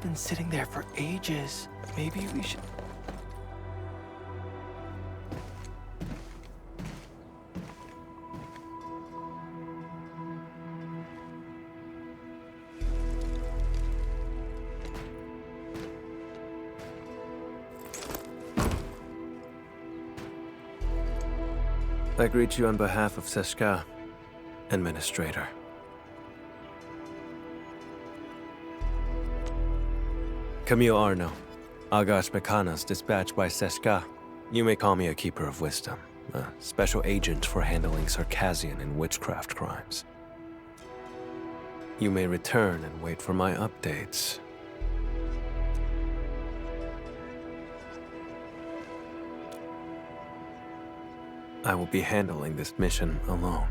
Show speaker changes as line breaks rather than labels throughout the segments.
been sitting there for ages. Maybe we should...
I greet you on behalf of Seshka, Administrator. Camille Arno, Agash Mekana's dispatched by Seshka. You may call me a Keeper of Wisdom, a special agent for handling Circassian and witchcraft crimes. You may return and wait for my updates. I will be handling this mission alone.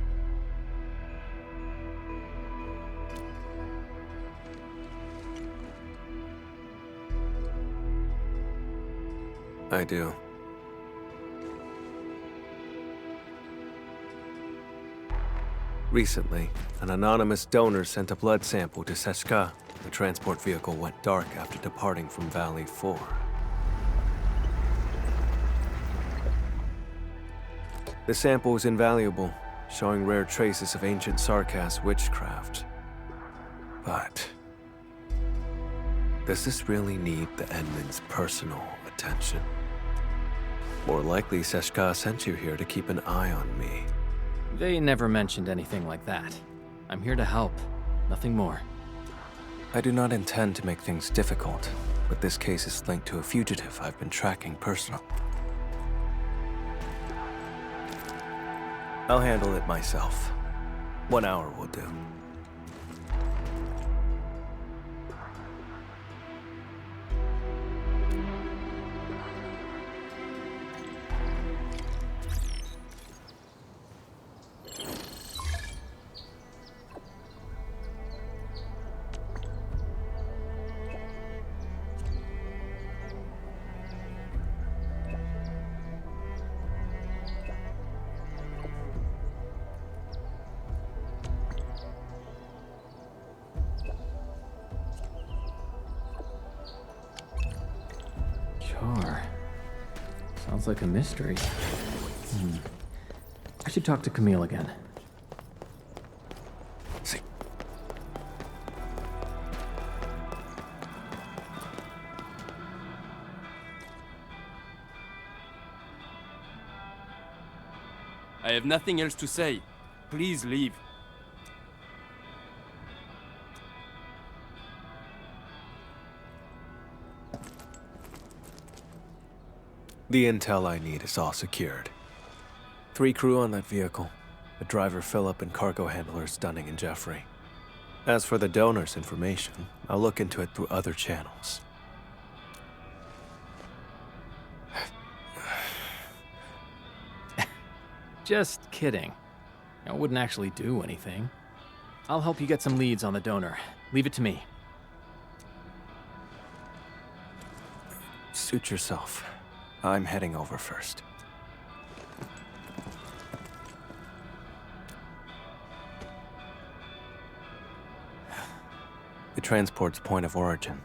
I do. Recently, an anonymous donor sent a blood sample to Seshka. The transport vehicle went dark after departing from Valley 4. The sample is invaluable, showing rare traces of ancient Sarkas witchcraft. But... does this really need the Edmund's personal attention? More likely, Seshka sent you here to keep an eye on me.
They never mentioned anything like that. I'm here to help, nothing more.
I do not intend to make things difficult, but this case is linked to a fugitive I've been tracking personally. I'll handle it myself. 1 hour will do.
Char. Sounds like a mystery. I should talk to Camille again.
See.
I have nothing else to say. Please leave.
The intel I need is all secured. 3 crew on that vehicle. The driver Philip and cargo handlers Dunning and Jeffrey. As for the donor's information, I'll look into it through other channels.
Just kidding. I wouldn't actually do anything. I'll help you get some leads on the donor. Leave it to me.
Suit yourself. I'm heading over first. The transport's point of origin.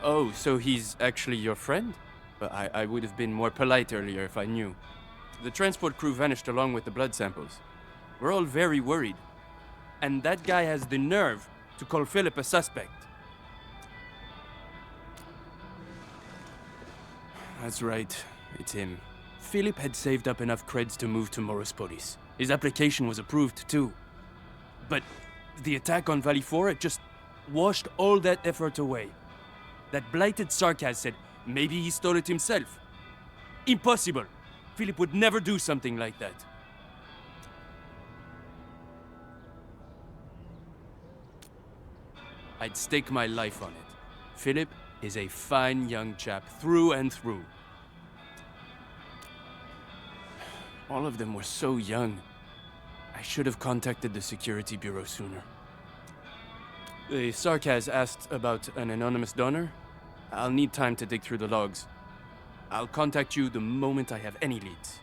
Oh, so he's actually your friend? I would have been more polite earlier if I knew. The transport crew vanished along with the blood samples. We're all very worried. And that guy has the nerve to call Philip a suspect. That's right, it's him. Philip had saved up enough creds to move to Morospolis. His application was approved too. But the attack on Valley 4 just washed all that effort away. That blighted Sarkaz said maybe he stole it himself. Impossible! Philip would never do something like that. I'd stake my life on it. Philip is a fine young chap through and through. All of them were so young. I should have contacted the security bureau sooner. The Sarkaz asked about an anonymous donor. I'll need time to dig through the logs. I'll contact you the moment I have any leads.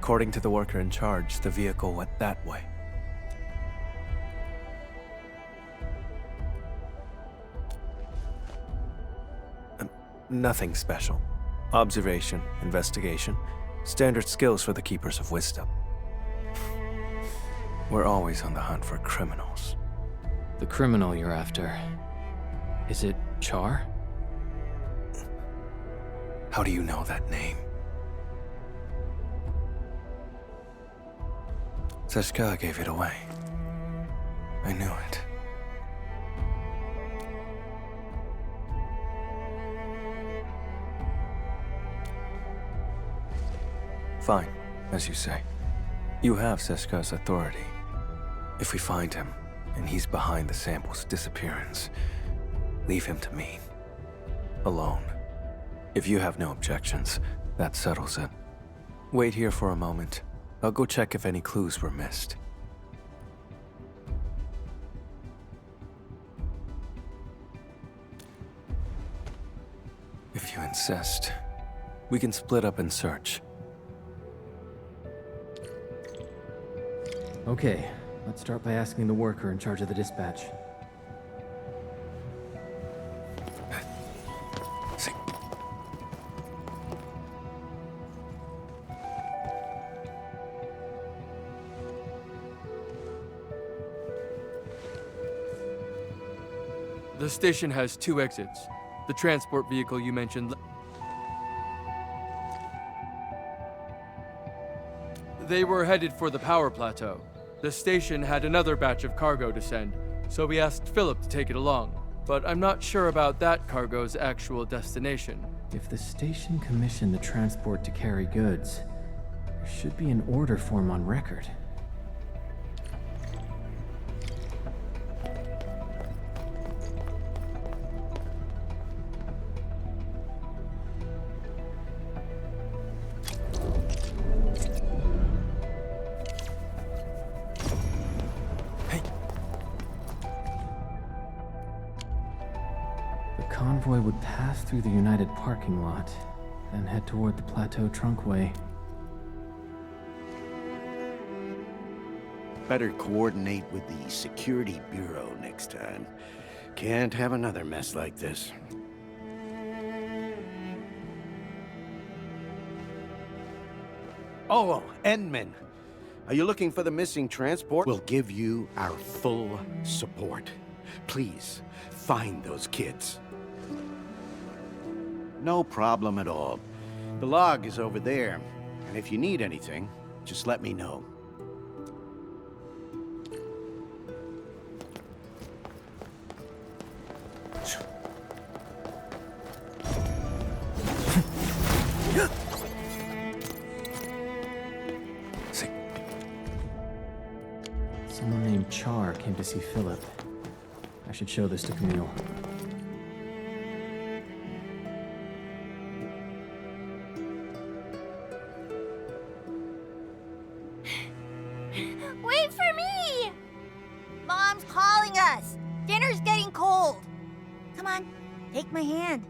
According to the worker in charge, the vehicle went that way. Nothing special. Observation, investigation, standard skills for the Keepers of Wisdom. We're always on the hunt for criminals.
The criminal you're after. Is it Char?
How do you know that name? Seshka gave it away. I knew it. Fine, as you say. You have Seshka's authority. If we find him, and he's behind the sample's disappearance, leave him to me. Alone. If you have no objections, that settles it. Wait here for a moment. I'll go check if any clues were missed. If you insist, we can split up and search.
Okay, let's start by asking the worker in charge of the dispatch.
See.
The station has 2 exits. The transport vehicle you mentioned. They were headed for the power plateau. The station had another batch of cargo to send, so we asked Philip to take it along. But I'm not sure about that cargo's actual destination.
If the station commissioned the transport to carry goods, there should be an order form on record. The convoy would pass through the United parking lot, then head toward the Plateau Trunkway.
Better coordinate with the Security Bureau next time. Can't have another mess like this. Oh, Endman. Are you looking for the missing transport? We'll give you our full support. Please, find those kids. No problem at all. The log is over there. And if you need anything, just let me know.
Someone named Char came to see Philip. I should show this to Camille.
Wait for me! Mom's calling us. Dinner's getting cold. Come on, take my hand.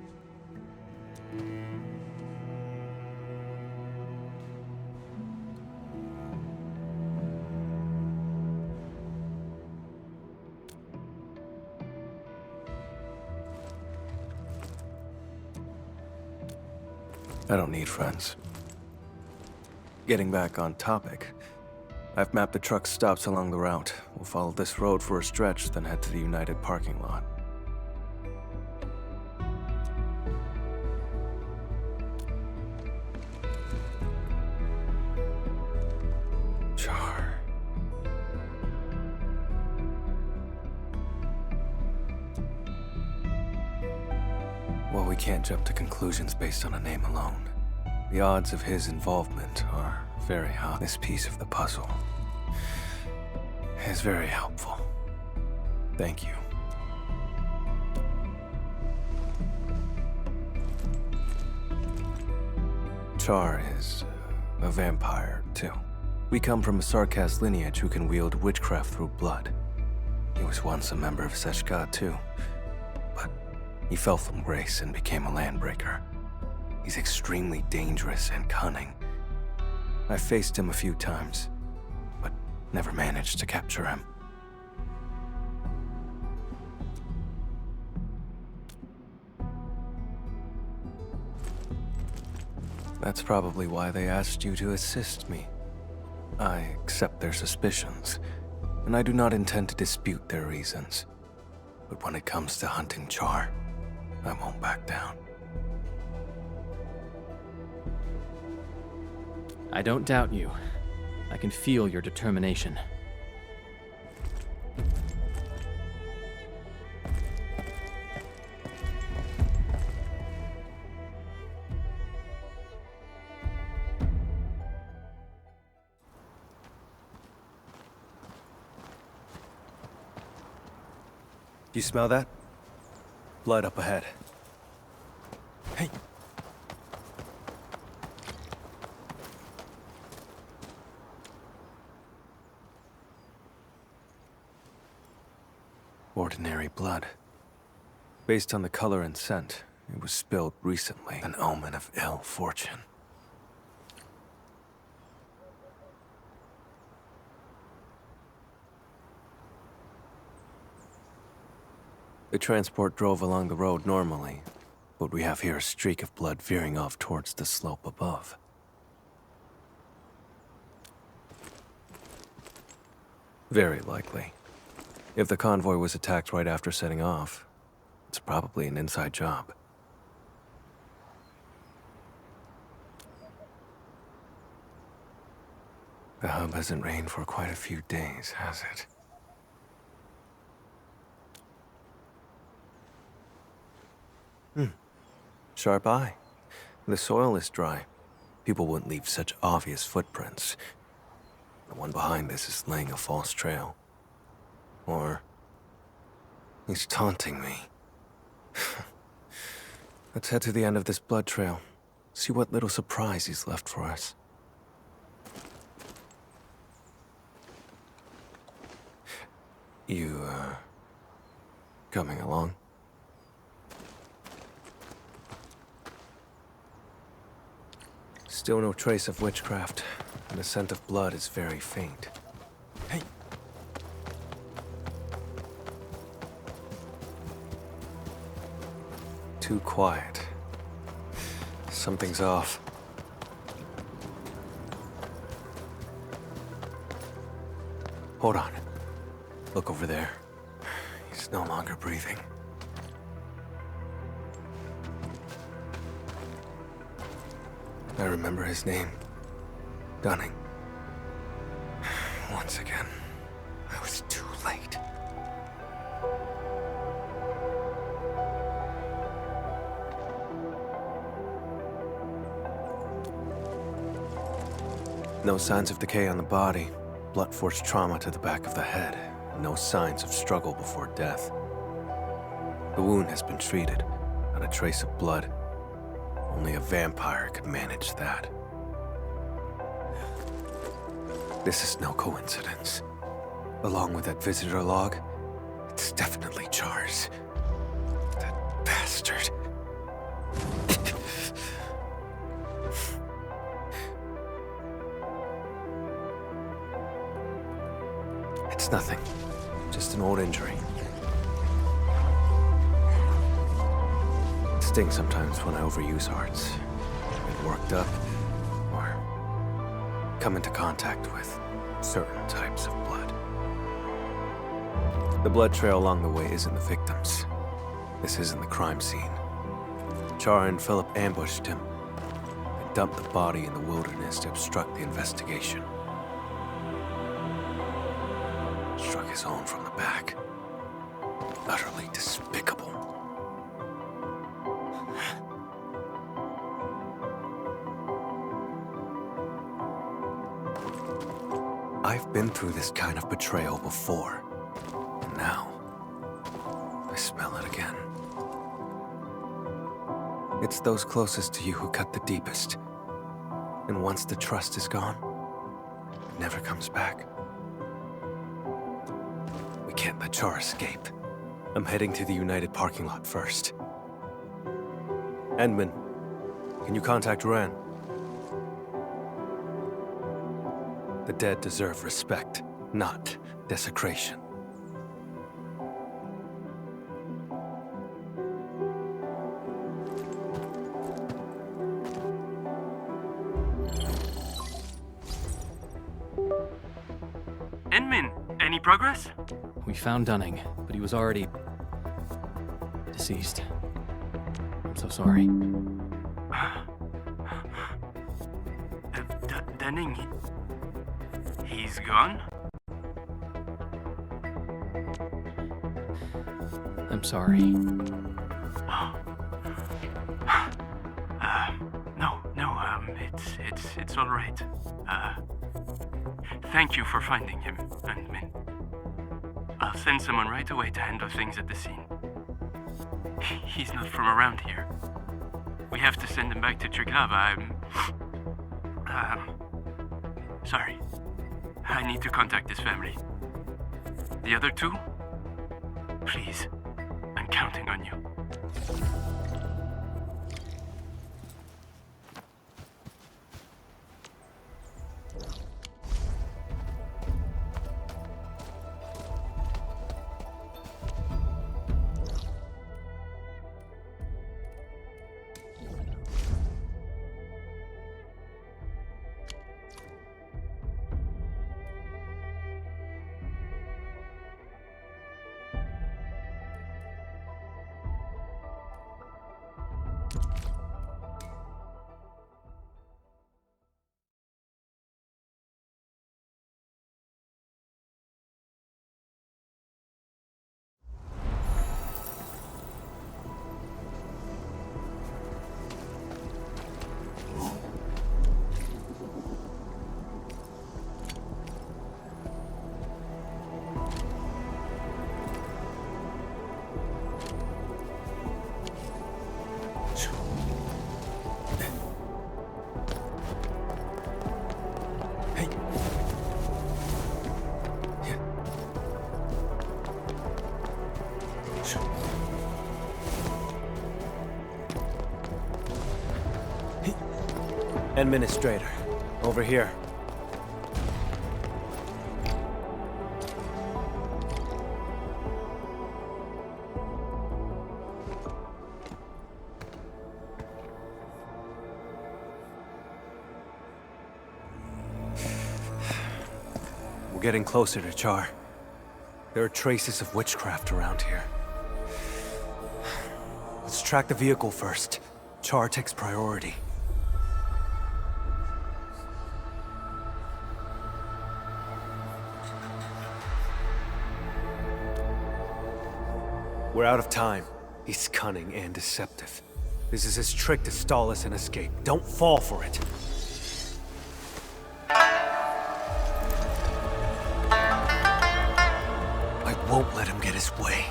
I don't need friends. Getting back on topic, I've mapped the truck stops along the route. We'll follow this road for a stretch, then head to the United parking lot. Char. Well, we can't jump to conclusions based on a name alone. The odds of his involvement are very high. This piece of the puzzle is very helpful. Thank you. Char is a vampire, too. We come from a Sarkaz lineage who can wield witchcraft through blood. He was once a member of Seshka, too. But he fell from grace and became a landbreaker. He's extremely dangerous and cunning. I faced him a few times, but never managed to capture him. That's probably why they asked you to assist me. I accept their suspicions, and I do not intend to dispute their reasons. But when it comes to hunting Char, I won't back down.
I don't doubt you. I can feel your determination.
You smell that? Blood up ahead. Hey! Ordinary blood. Based on the color and scent, it was spilled recently. An omen of ill fortune. The transport drove along the road normally, but we have here a streak of blood veering off towards the slope above. Very likely. If the convoy was attacked right after setting off, it's probably an inside job. The hub hasn't rained for quite a few days, has it? Sharp eye. The soil is dry. People wouldn't leave such obvious footprints. The one behind this is laying a false trail. Or he's taunting me. Let's head to the end of this blood trail. See what little surprise he's left for us. You, coming along? Still no trace of witchcraft, and the scent of blood is very faint. Hey! Too quiet. Something's off. Hold on. Look over there. He's no longer breathing. I remember his name. Dunning. Once again, I was too late. No signs of decay on the body. Blunt force trauma to the back of the head. No signs of struggle before death. The wound has been treated. Not a trace of blood. Only a vampire could manage that. This is no coincidence. Along with that visitor log, it's definitely Char's. That bastard. It's nothing. Just an old injury. It stings sometimes when I overuse arts. Get worked up, or come into contact with certain types of blood. The blood trail along the way isn't the victims. This isn't the crime scene. Char and Philip ambushed him and dumped the body in the wilderness to obstruct the investigation. Struck his own from the back. Utterly despicable. I've been through this kind of betrayal before. And now, I smell it again. It's those closest to you who cut the deepest. And once the trust is gone, it never comes back. We can't let Char escape. I'm heading to the United parking lot first. Endman, can you contact Duran? The dead deserve respect, not desecration.
Enmin, any progress?
We found Dunning, but he was already deceased. I'm so sorry.
Dunning, he's gone?
I'm sorry.
It's all right. Thank you for finding him, Endmin. I'll send someone right away to handle things at the scene. He's not from around here. We have to send him back to Triglava. Sorry. I need to contact his family. The other two? Please, I'm counting on you.
Administrator, over here. We're getting closer to Char. There are traces of witchcraft around here. Let's track the vehicle first. Char takes priority. We're out of time. He's cunning and deceptive. This is his trick to stall us and escape. Don't fall for it. I won't let him get his way.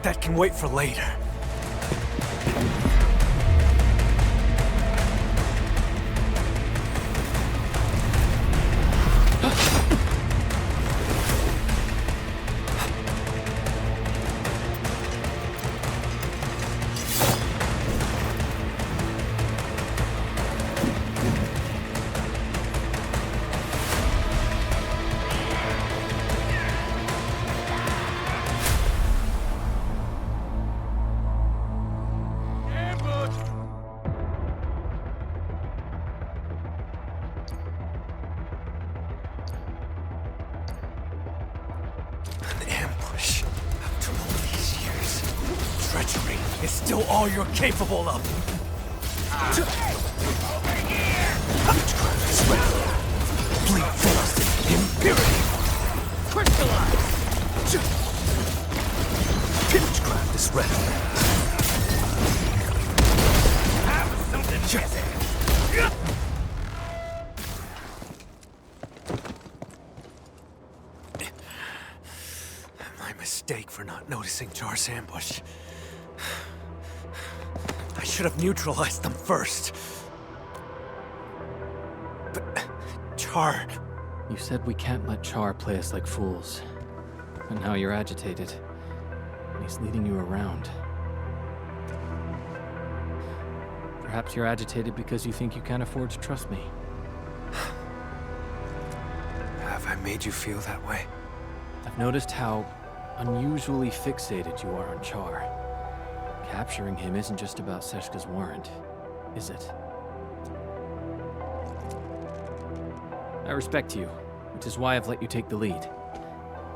That can wait for later. Treachery is still all you're capable of. Witchcraft is ready. Bleed force, impurity. Crystallize. Witchcraft is ready. Have something My mistake for not noticing Char's ambush. I should have neutralized them first. But Char...
You said we can't let Char play us like fools. And now you're agitated. And he's leading you around. Perhaps you're agitated because you think you can't afford to trust me.
Have I made you feel that way?
I've noticed how unusually fixated you are on Char. Capturing him isn't just about Seshka's warrant, is it? I respect you, which is why I've let you take the lead.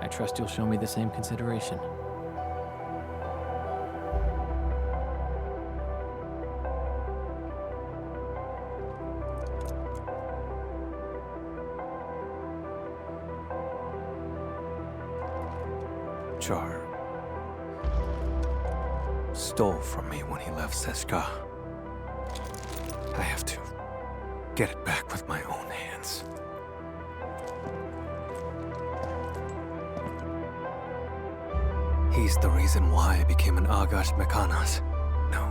I trust you'll show me the same consideration.
Char stole from me when he left Seshka. I have to get it back with my own hands. He's the reason why I became an Agash Mekanas. No.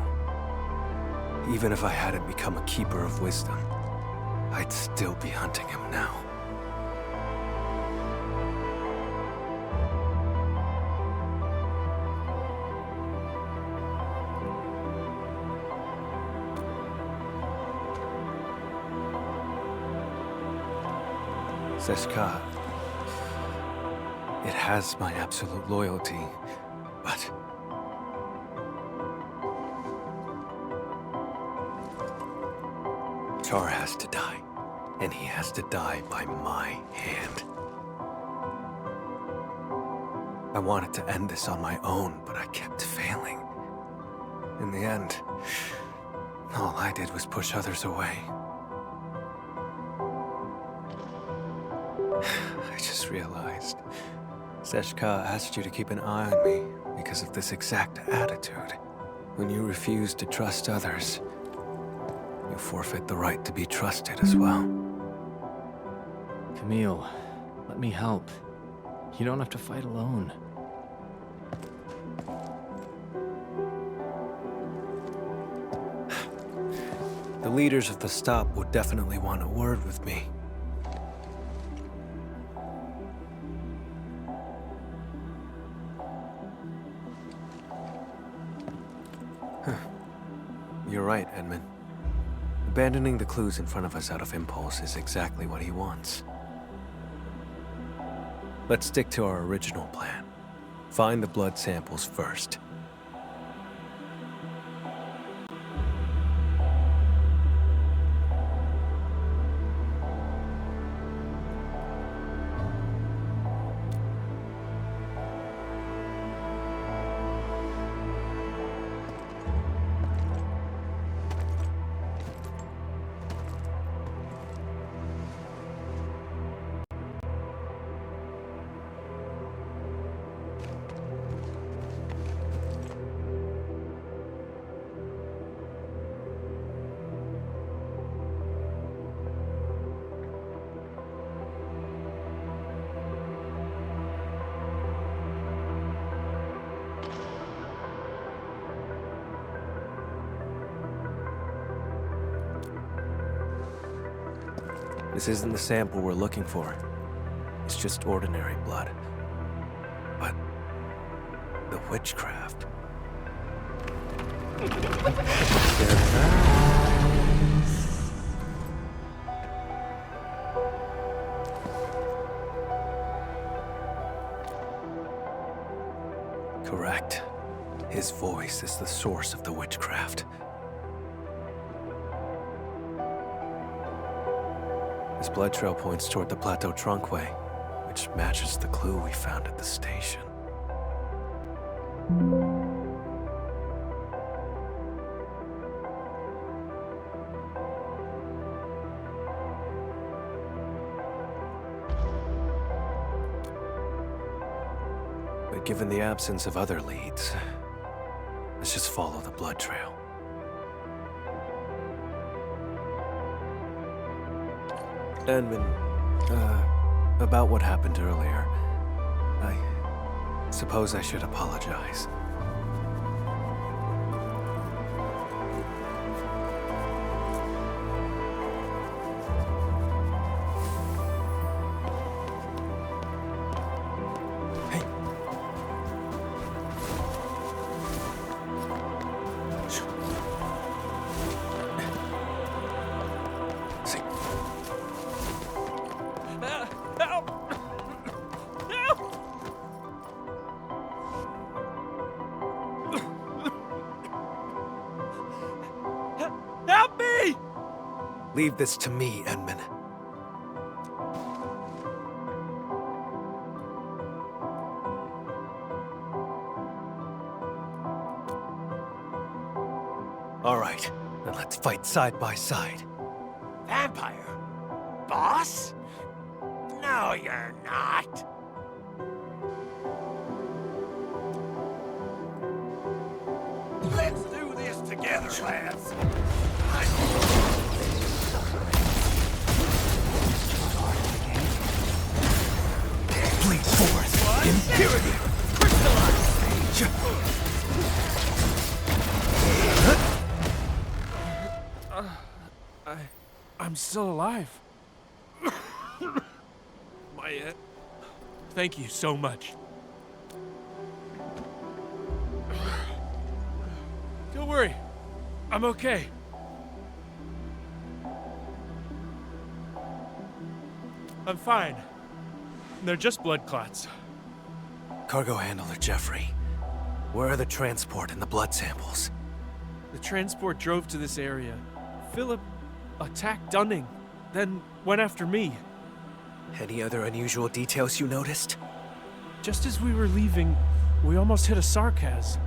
Even if I hadn't become a Keeper of Wisdom, I'd still be hunting him now. Seshka, it has my absolute loyalty, but Char has to die, and he has to die by my hand. I wanted to end this on my own, but I kept failing. In the end, all I did was push others away. I just realized Seshka asked you to keep an eye on me because of this exact attitude. When you refuse to trust others, you forfeit the right to be trusted as well.
Camille, let me help. You don't have to fight alone.
The leaders of the stop would definitely want a word with me. You're right, Edmund. Abandoning the clues in front of us out of impulse is exactly what he wants. Let's stick to our original plan. Find the blood samples first. This isn't the sample we're looking for. It's just ordinary blood. But the witchcraft. Correct. His voice is the source of the witchcraft. This blood trail points toward the Plateau Trunkway, which matches the clue we found at the station. But given the absence of other leads, let's just follow the blood trail. Edmund, about what happened earlier, I suppose I should apologize. Hey. See.
Help! Help! Help me!
Leave this to me, Edmund. All right, then let's fight side by side.
Vampire? Boss? No, you're not. Let's do this together, lads.
Bleed forth, impurity!
I'm still alive. Thank you so much. Don't worry. I'm okay. I'm fine. They're just blood clots.
Cargo handler Jeffrey, where are the transport and the blood samples?
The transport drove to this area. Philip attacked Dunning, then went after me.
Any other unusual details you noticed?
Just as we were leaving, we almost hit a sarcas.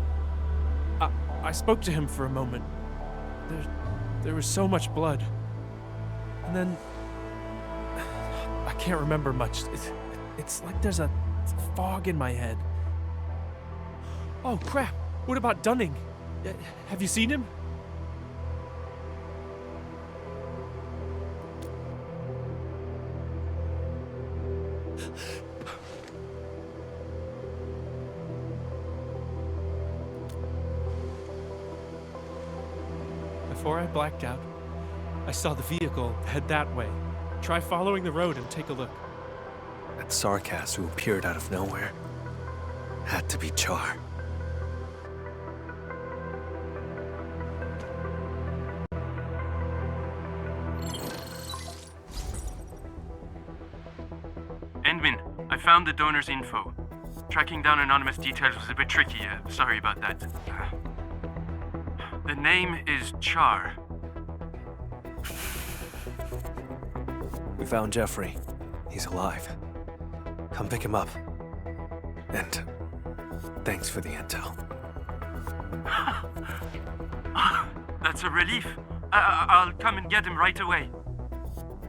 I spoke to him for a moment. There was so much blood. And then... I can't remember much. It's like there's a fog in my head. Oh, crap! What about Dunning? Have you seen him? Before I blacked out, I saw the vehicle head that way. Try following the road and take a look.
That sarcas who appeared out of nowhere had to be Char.
Endman, I found the donor's info. Tracking down anonymous details was a bit tricky. Sorry about that. The name is Char.
We found Jeffrey. He's alive. Come pick him up. And thanks for the intel.
That's a relief. I'll come and get him right away.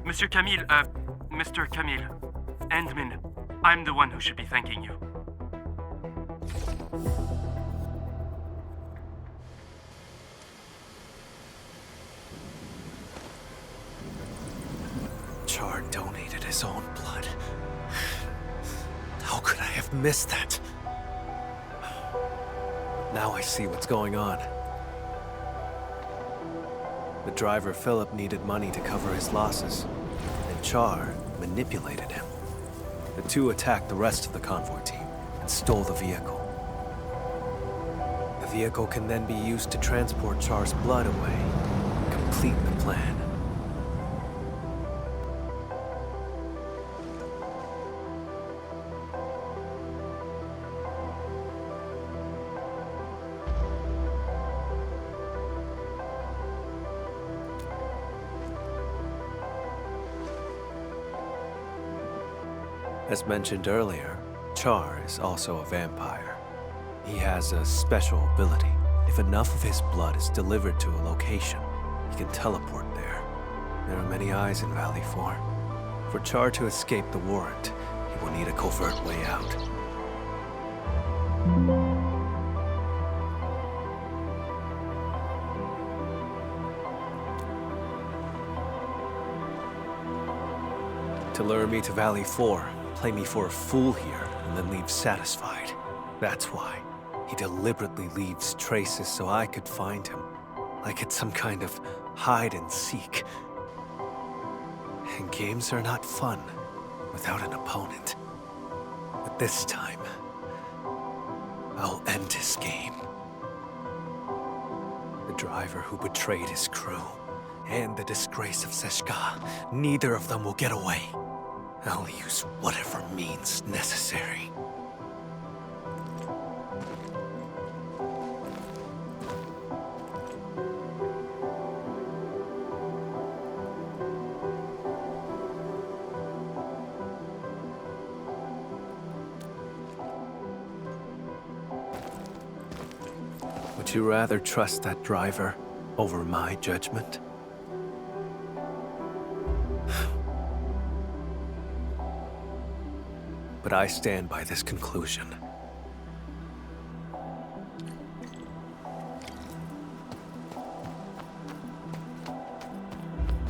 Mr. Camille, Endman, I'm the one who should be thanking you.
Char donated his own blood. How could I have missed that? Now I see what's going on. The driver, Philip, needed money to cover his losses, and Char manipulated him. The two attacked the rest of the convoy team and stole the vehicle. The vehicle can then be used to transport Char's blood away, complete the plan. As mentioned earlier, Char is also a vampire. He has a special ability. If enough of his blood is delivered to a location, he can teleport there. There are many eyes in Valley 4. For Char to escape the warrant, he will need a covert way out. To lure me to Valley 4, play me for a fool here, and then leave satisfied. That's why. He deliberately leaves traces so I could find him. Like it's some kind of hide and seek. And games are not fun without an opponent. But this time, I'll end his game. The driver who betrayed his crew and the disgrace of Seshka, neither of them will get away. I'll use whatever means necessary. Would you rather trust that driver over my judgment? But I stand by this conclusion.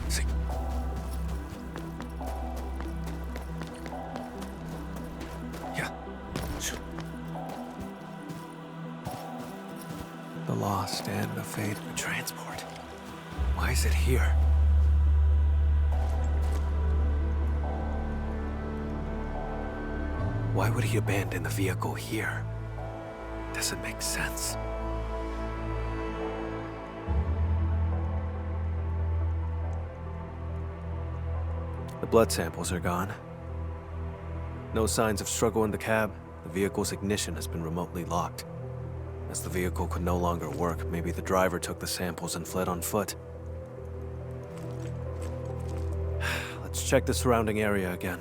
See. Yeah. Sure. The lost and the fate of transport. Why is it here? Why would he abandon the vehicle here? Doesn't make sense. The blood samples are gone. No signs of struggle in the cab. The vehicle's ignition has been remotely locked. As the vehicle could no longer work, maybe the driver took the samples and fled on foot. Let's check the surrounding area again.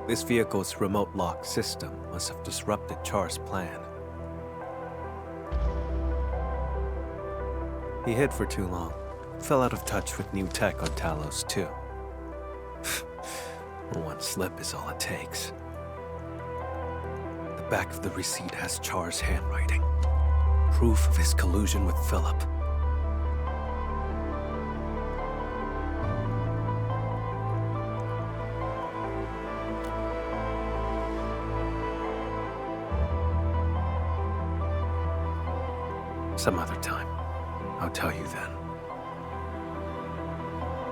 This vehicle's remote lock system must have disrupted Char's plan. He hid for too long, fell out of touch with new tech on Talos too. One slip is all it takes. The back of the receipt has Char's handwriting, proof of his collusion with Philip. Some other time. I'll tell you then.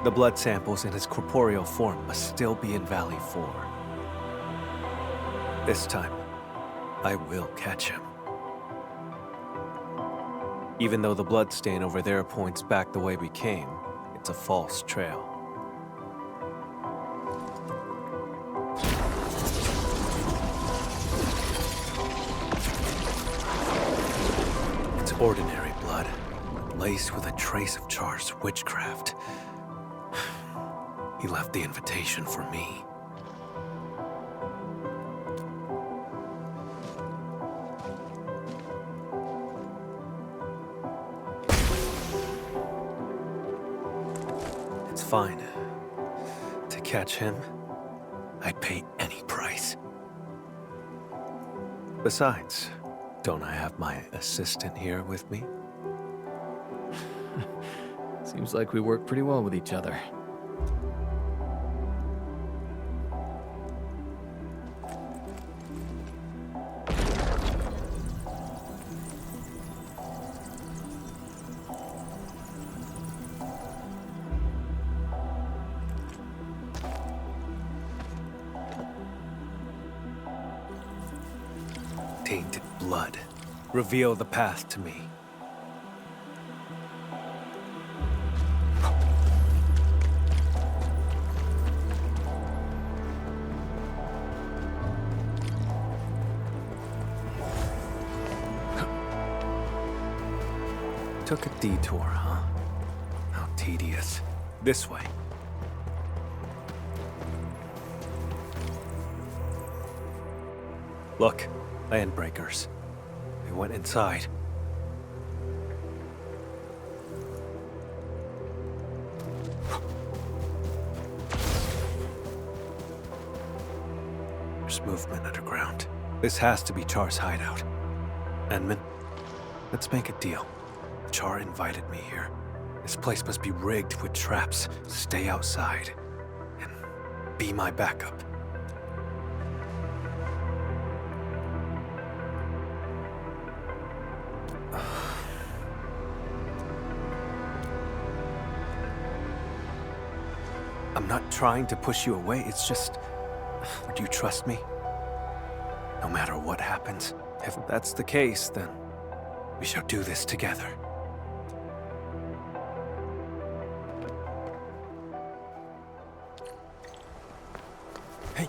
The blood samples in his corporeal form must still be in Valley 4. This time, I will catch him. Even though the blood stain over there points back the way we came, it's a false trail. Ordinary blood, laced with a trace of Char's witchcraft. He left the invitation for me. It's fine. To catch him, I'd pay any price. Besides, don't I have my assistant here with me?
Seems like we work pretty well with each other.
Tainted blood. Reveal the path to me. Took a detour, huh? How tedious. This way. Look, landbreakers. They went inside. There's movement underground. This has to be Char's hideout. Edmund, let's make a deal. Char invited me here. This place must be rigged with traps. Stay outside and be my backup. I'm not trying to push you away, it's just... Would you trust me? No matter what happens? If that's the case, then we shall do this together. Hey.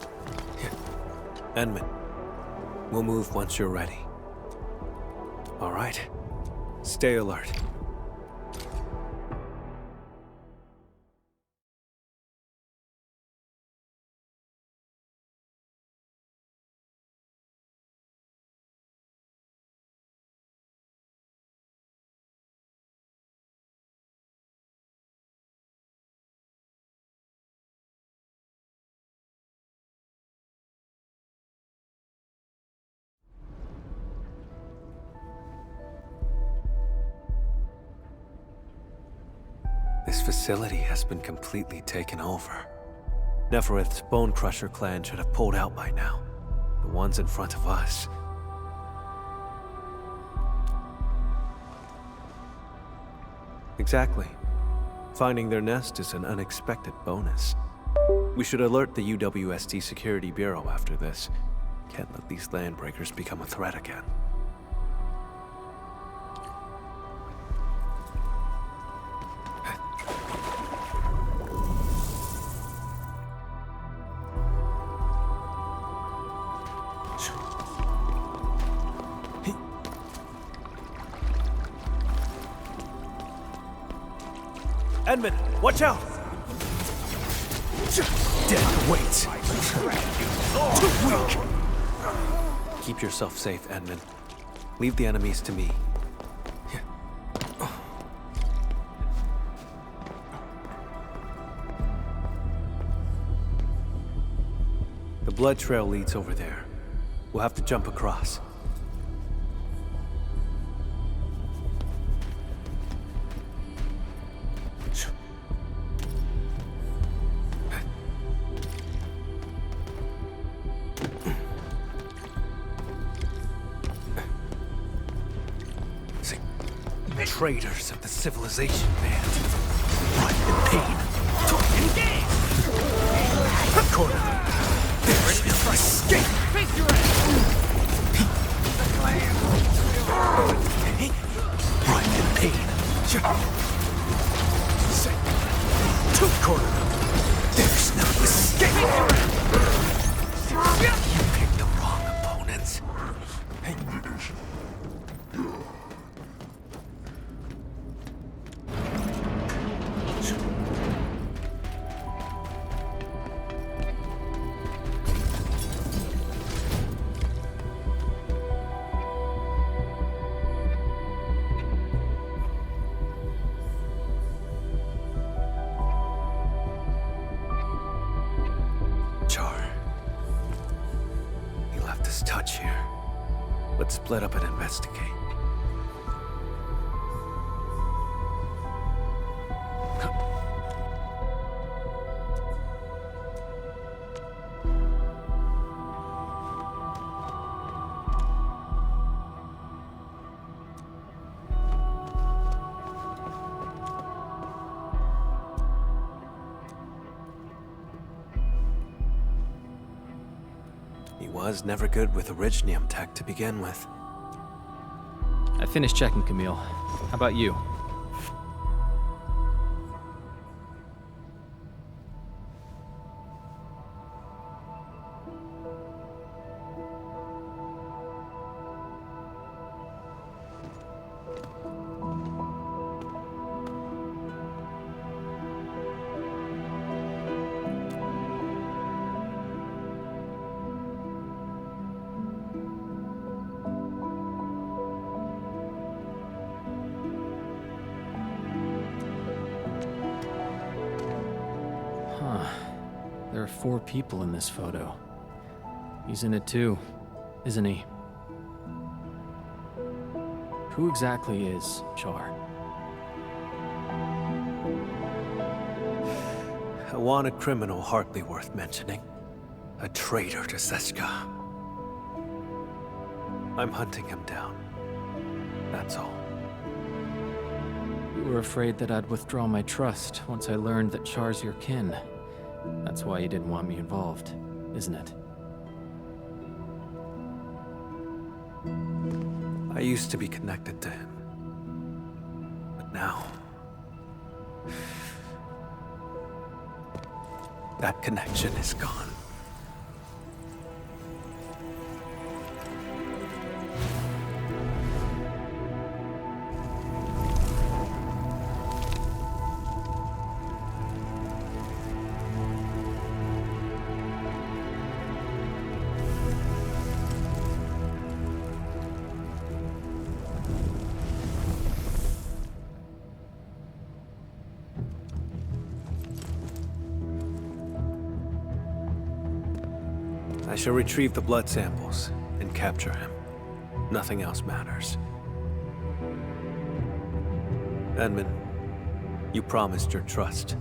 Edmund, we'll move once you're ready. All right. Stay alert. This facility has been completely taken over. Neferith's Bone Crusher clan should have pulled out by now. The ones in front of us. Exactly. Finding their nest is an unexpected bonus. We should alert the UWST Security Bureau after this. Can't let these landbreakers become a threat again. Edmund, watch out! Dead weight! Too weak! Keep yourself safe, Edmund. Leave the enemies to me. The blood trail leads over there. We'll have to jump across. Traitors of the civilization band. Blood and pain. Engage! Corner them. There's no escape! Face your Blood and pain. Corner them. There's no escape! You picked the wrong opponents. Char. He left his touch here. Let's split up and investigate. He was never good with Originium tech to begin with.
I finished checking, Camille. How about you? There are 4 people in this photo. He's in it too, isn't he? Who exactly is Char?
A wanted criminal hardly worth mentioning. A traitor to Seska. I'm hunting him down. That's all.
You were afraid that I'd withdraw my trust once I learned that Char's your kin. That's why you didn't want me involved, isn't it?
I used to be connected to him. But now... that connection is gone. I shall retrieve the blood samples and capture him. Nothing else matters. Edmund, you promised your trust.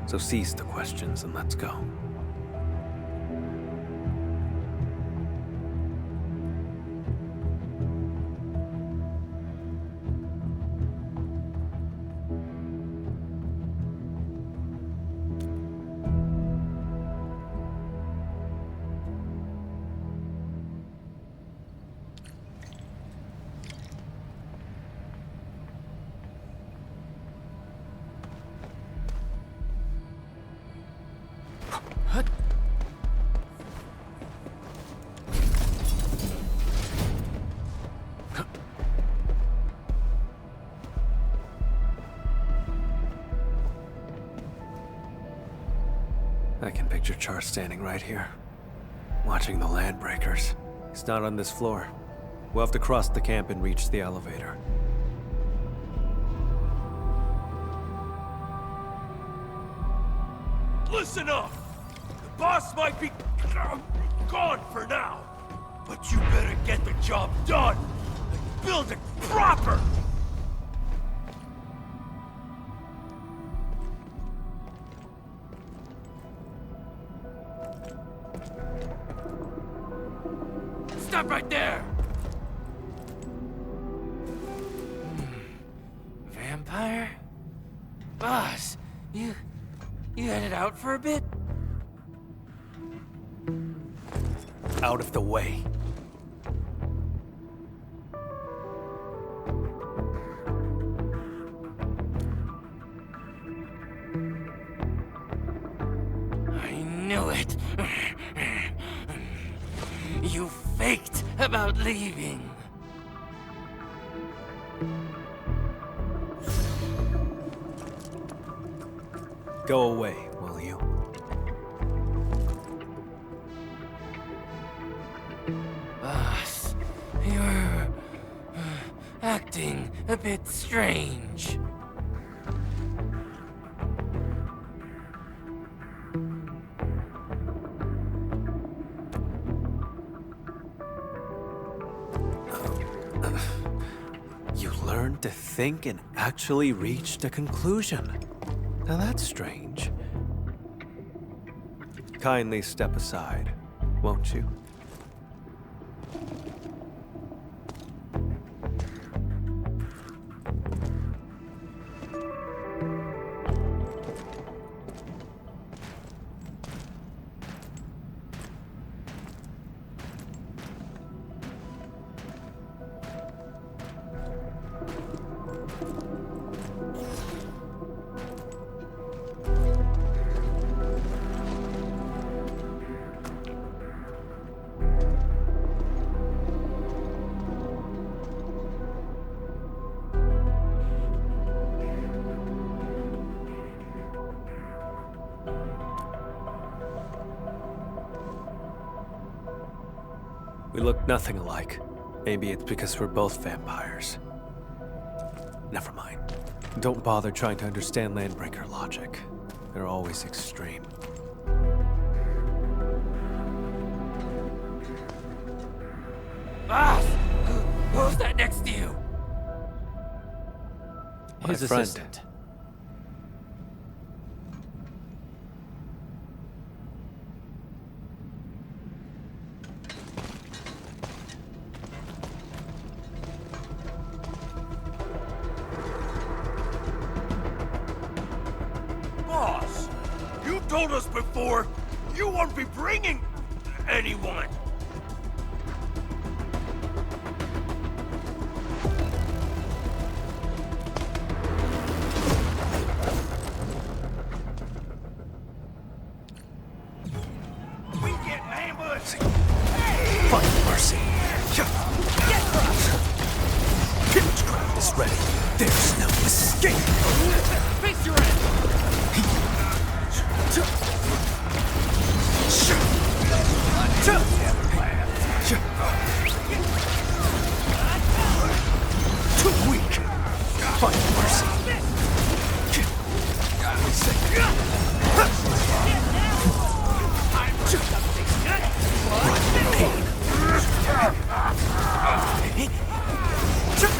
So cease the questions and let's go. I can picture Char standing right here, watching the Landbreakers. He's not on this floor. We'll have to cross the camp and reach the elevator.
Listen up! The boss might be gone for now, but you better get the job done and build it proper! Stop right there! Vampire? Boss, you headed out for a bit?
Out of the way.
I knew it. You faked about leaving.
Go away, will you?
Boss, you're acting a bit strange.
You learned to think and actually reached a conclusion. Now that's strange. Kindly step aside, won't you? We look nothing alike. Maybe it's because we're both vampires. Never mind. Don't bother trying to understand Landbreaker logic. They're always extreme.
Ah! Who's that next to you?
His
friend.
assistant.
Boss, you told us before you won't be bringing anyone. We get ambushed.
Find mercy. Witchcraft is ready. There's no escape.
Face your end!
Too weak. Find mercy.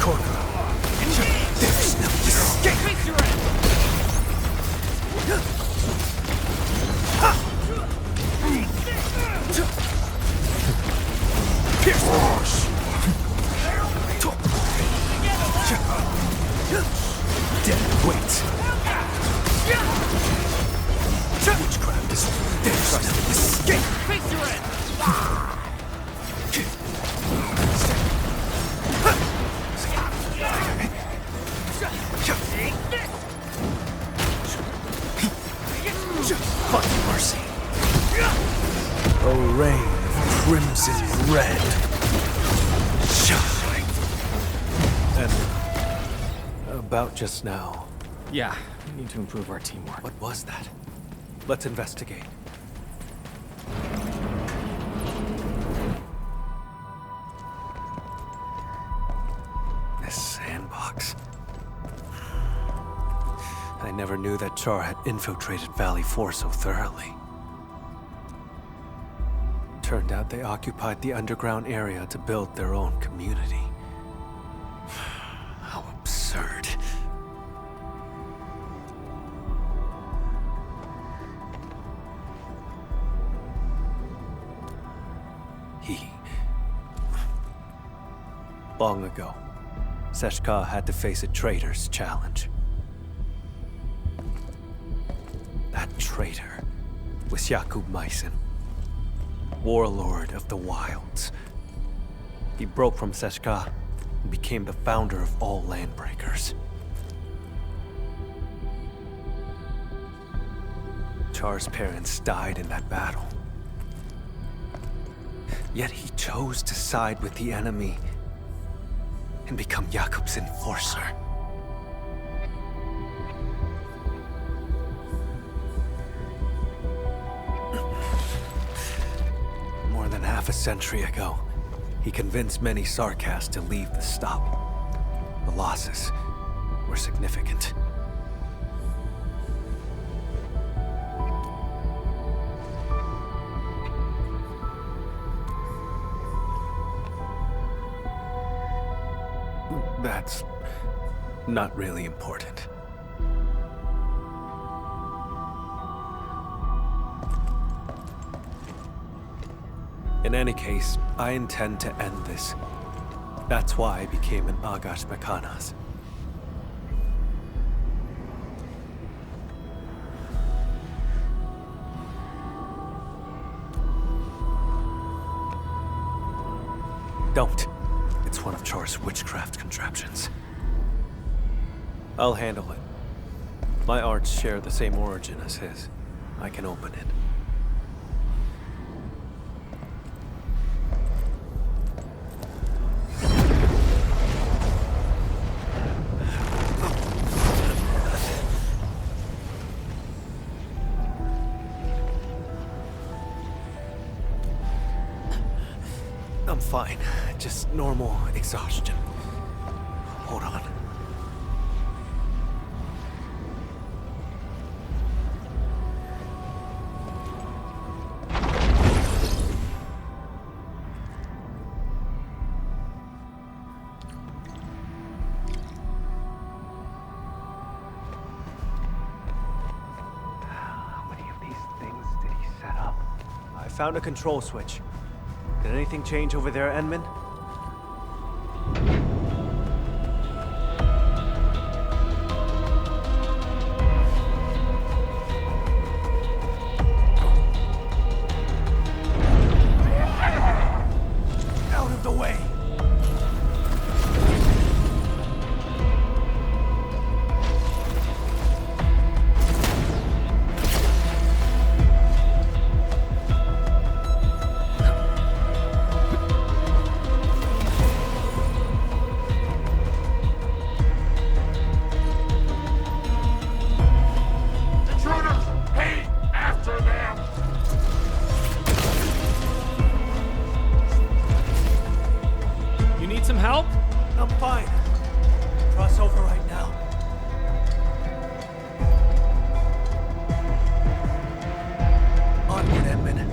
Corner. There's no escape.
Face your end!
Pierce the horse. Dead weight. Witchcraft is there's no escape.
Face your end!
Find mercy. A rain of crimson red. Shine. And about just now.
Yeah, we need to improve our teamwork.
What was that? Let's investigate. This sandbox. I never knew that Char had infiltrated Valley 4 so thoroughly. Turned out they occupied the underground area to build their own community. How absurd. Long ago, Seshka had to face a traitor's challenge. That traitor was Jakub Meissen, warlord of the wilds. He broke from Seshka and became the founder of all Landbreakers. Char's parents died in that battle. Yet he chose to side with the enemy and become Jakub's enforcer. More than half a century ago, he convinced many Sarkas to leave the stop. The losses were significant. That's not really important. In any case, I intend to end this. That's why I became an Agash Mekanas. Don't. It's one of Char's witchcraft contraptions. I'll handle it. My arts share the same origin as his. I can open it. I'm fine. Just normal exhaustion. Hold on. found a control switch. Did anything change over there, Enman?
Out of the way!
You need some help?
I'm fine. Cross over right now. Onward, Edmund.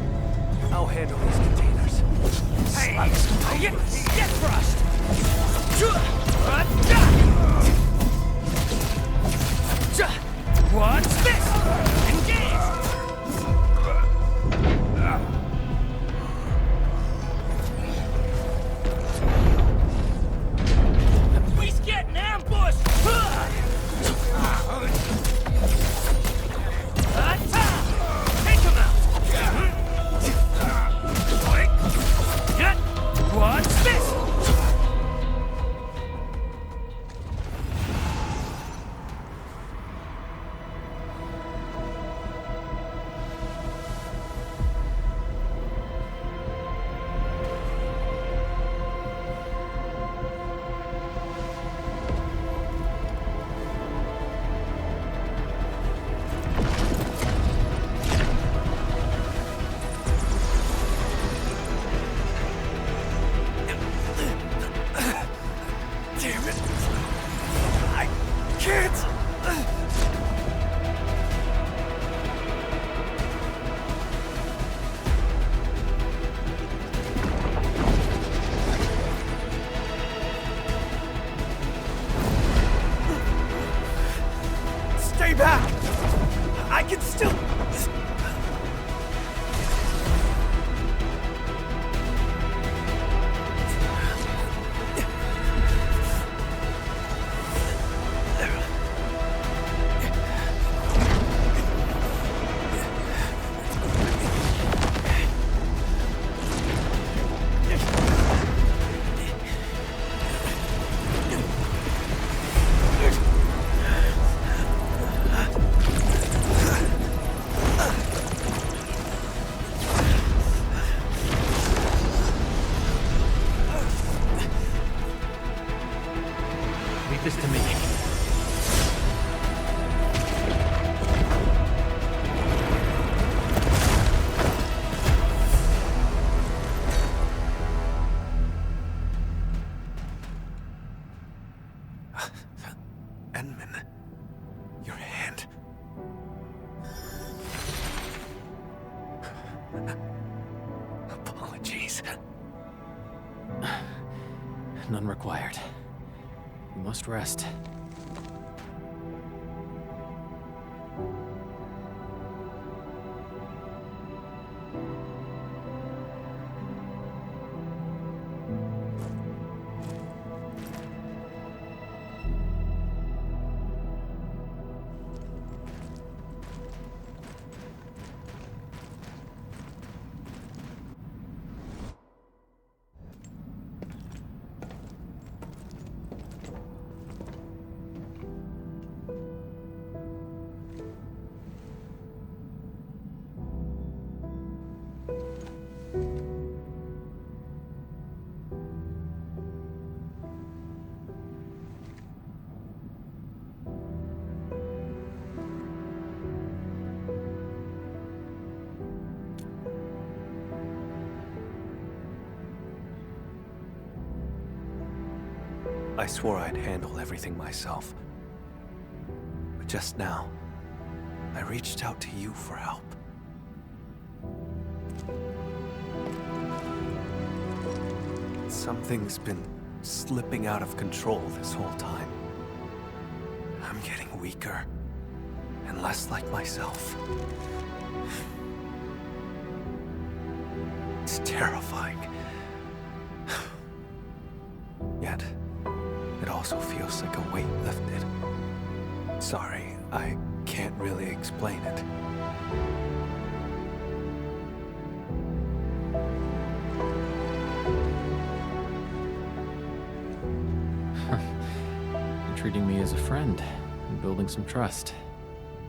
I'll handle these containers.
Hey! Get crushed! What's this? Engage! We's getting ambushed! Take him out! What's this?
Damn it. I can't. Stay back. I can still...
Leave this to me.
Enman, your hand. Apologies.
None required. You must rest.
I swore I'd handle everything myself. But just now, I reached out to you for help. Something's been slipping out of control this whole time. I'm getting weaker and less like myself. It's terrifying. Yet, it also feels like a weight lifted. Sorry, I can't really explain it.
You're treating me as a friend and building some trust.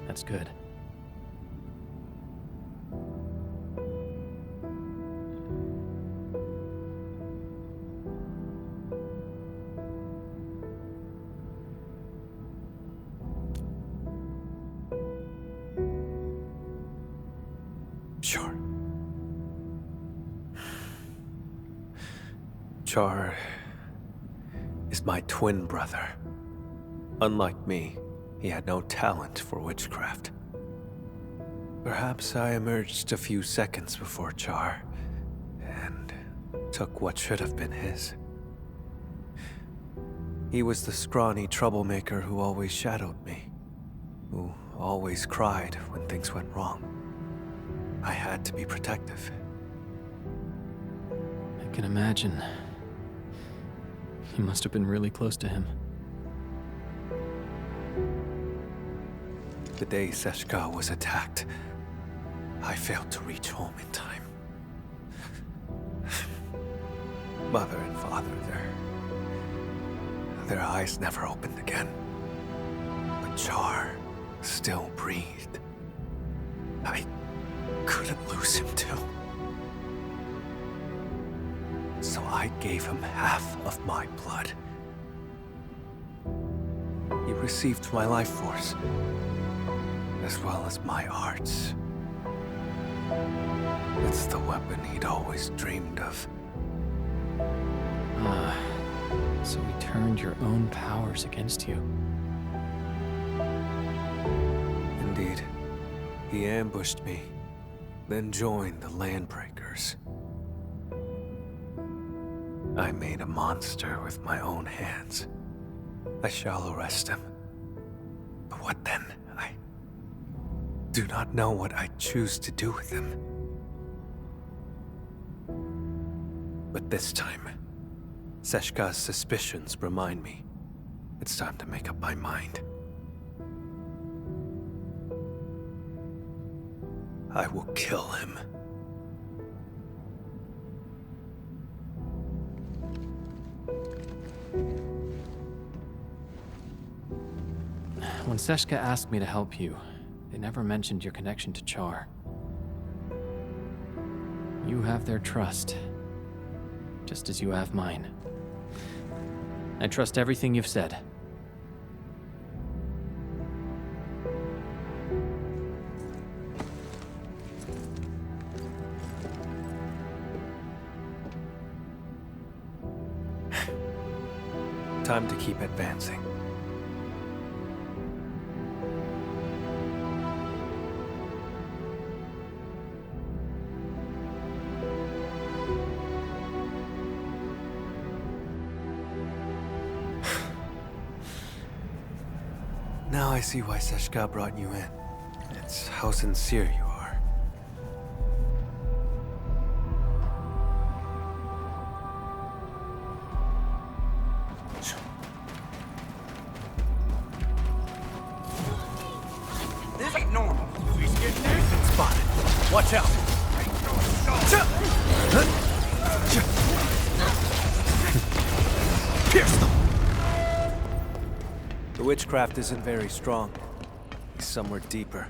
That's good.
Sure. Char is my twin brother. Unlike me, he had no talent for witchcraft. Perhaps I emerged a few seconds before Char, and took what should have been his. He was the scrawny troublemaker who always shadowed me, who always cried when things went wrong. I had to be protective.
I can imagine. You must have been really close to him.
The day Seshka was attacked, I failed to reach home in time. Mother and father, their eyes never opened again. But Char still breathed. I couldn't lose him too. So I gave him half of my blood. He received my life force, as well as my arts. It's the weapon he'd always dreamed of.
Ah, so he turned your own powers against you.
Indeed. He ambushed me, then joined the Landbreakers. I made a monster with my own hands. I shall arrest him. But what then? I do not know what I choose to do with him. But this time, Seshka's suspicions remind me it's time to make up my mind. I will kill him.
When Seshka asked me to help you, they never mentioned your connection to Char. You have their trust, just as you have mine. I trust everything you've said.
Time to keep advancing. Now I see why Seshka brought you in. It's how sincere you are.
This ain't normal. He's getting there.
Spotted. Watch out. Pierce them. The witchcraft isn't very strong. He's somewhere deeper.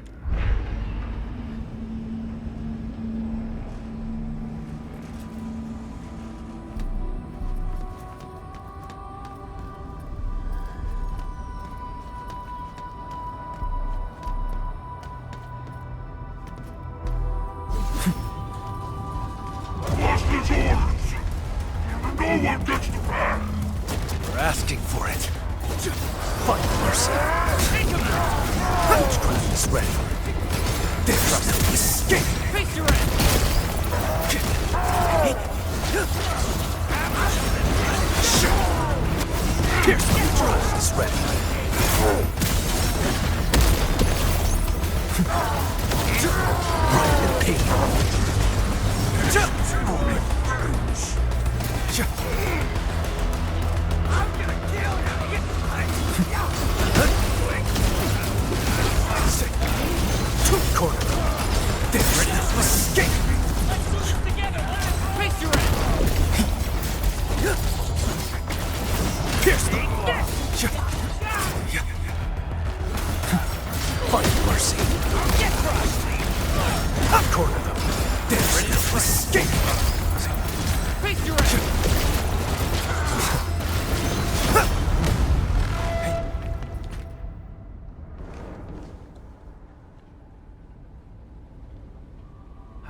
We're asking for it. Find mercy. Witchcraft is ready. There's no escape.
Face your end!
Pierce the witchcraft is ready. Right in pain.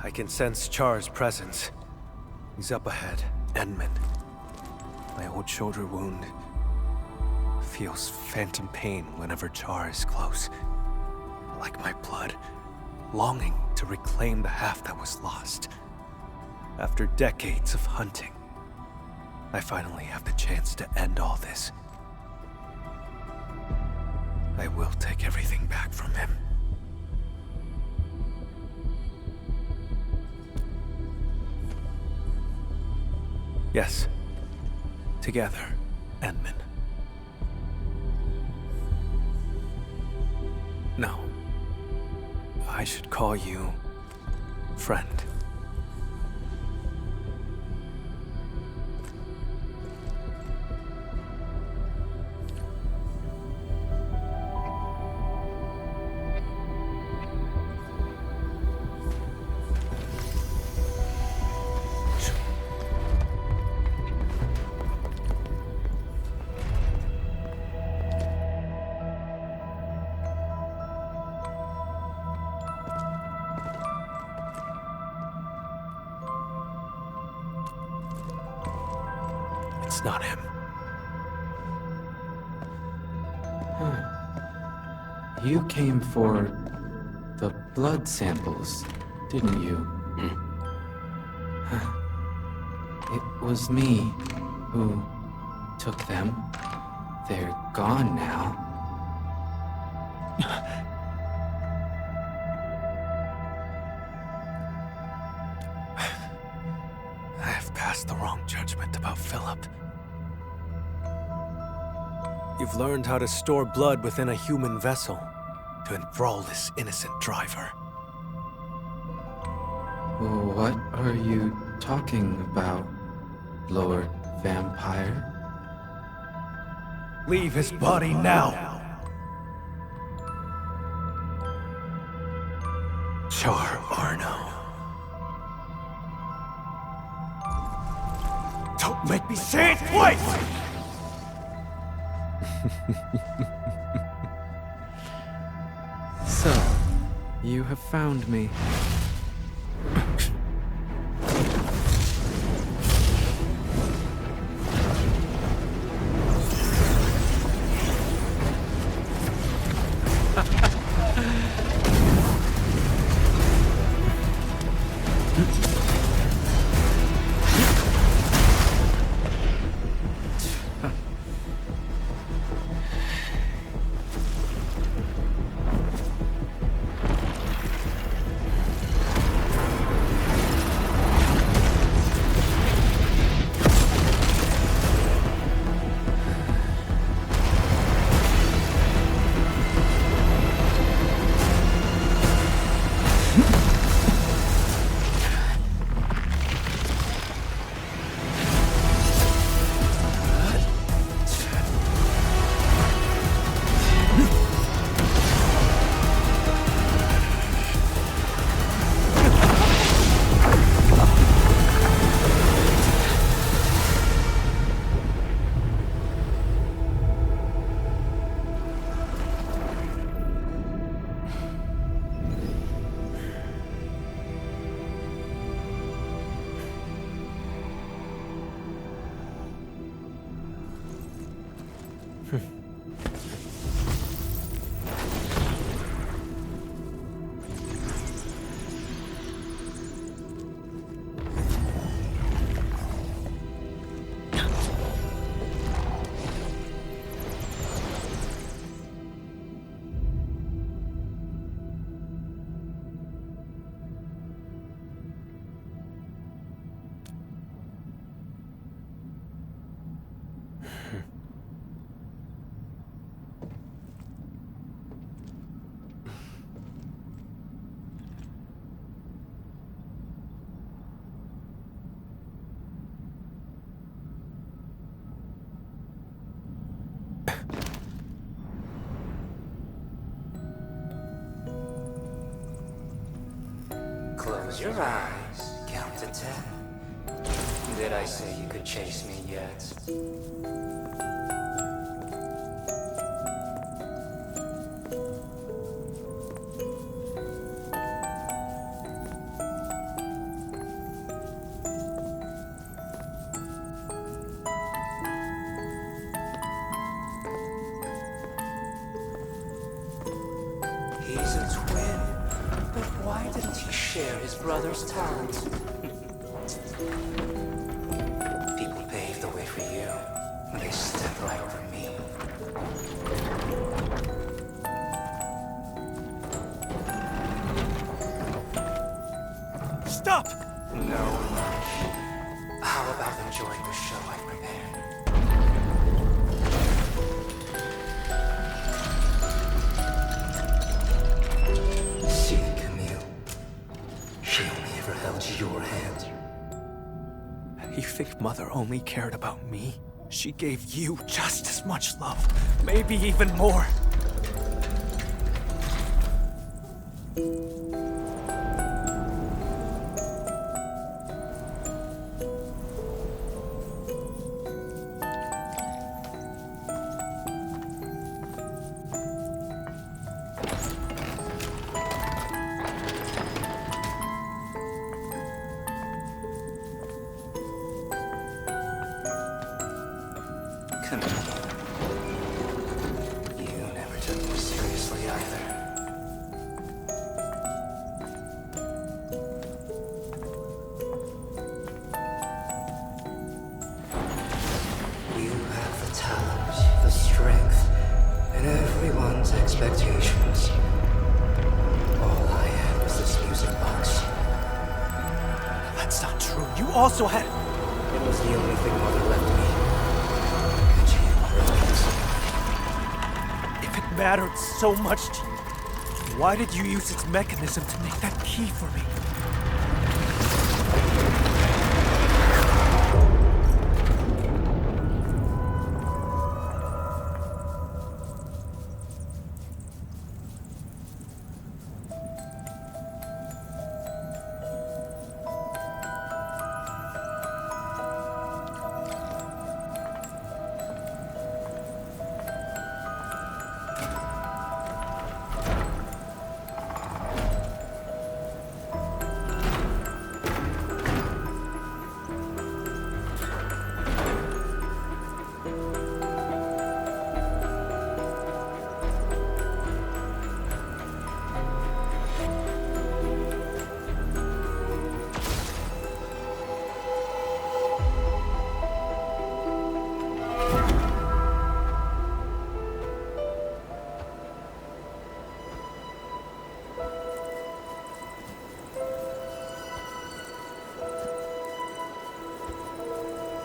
I can sense Char's presence. He's up ahead. Endman. My old shoulder wound feels phantom pain whenever Char is close. Like my blood, longing to reclaim the half that was lost. After decades of hunting, I finally have the chance to end all this. I will take everything back from him. Yes. Together, Endman. No. I should call you... friend. It's not him.
You came for the blood samples, didn't you? It was me who took them. They're gone now.
I have passed the wrong judgment about Philip. You've learned how to store blood within a human vessel to enthrall this innocent driver.
What are you talking about, Lord Vampire?
Leave his body now! Char Arno. Don't make me say it twice!
So, you have found me.
Close your eyes. Count to 10. Did I say you could chase me yet? He's a twin, but why didn't he share his brother's talent? People paved the way for you, and they stepped right over me.
Stop!
No much. How about enjoying the show I prepared? See, Camille. She only ever held your hand.
You think Mother only cared about me? She gave you just as much love, maybe even more.
Camille. You never took me seriously either. You have the talent, the strength, and everyone's expectations. All I had was this music box.
That's not true. You also had...
It was the only thing Mother left me. And she ignored it.
If it mattered so much to you, why did you use its mechanism to make that key for me?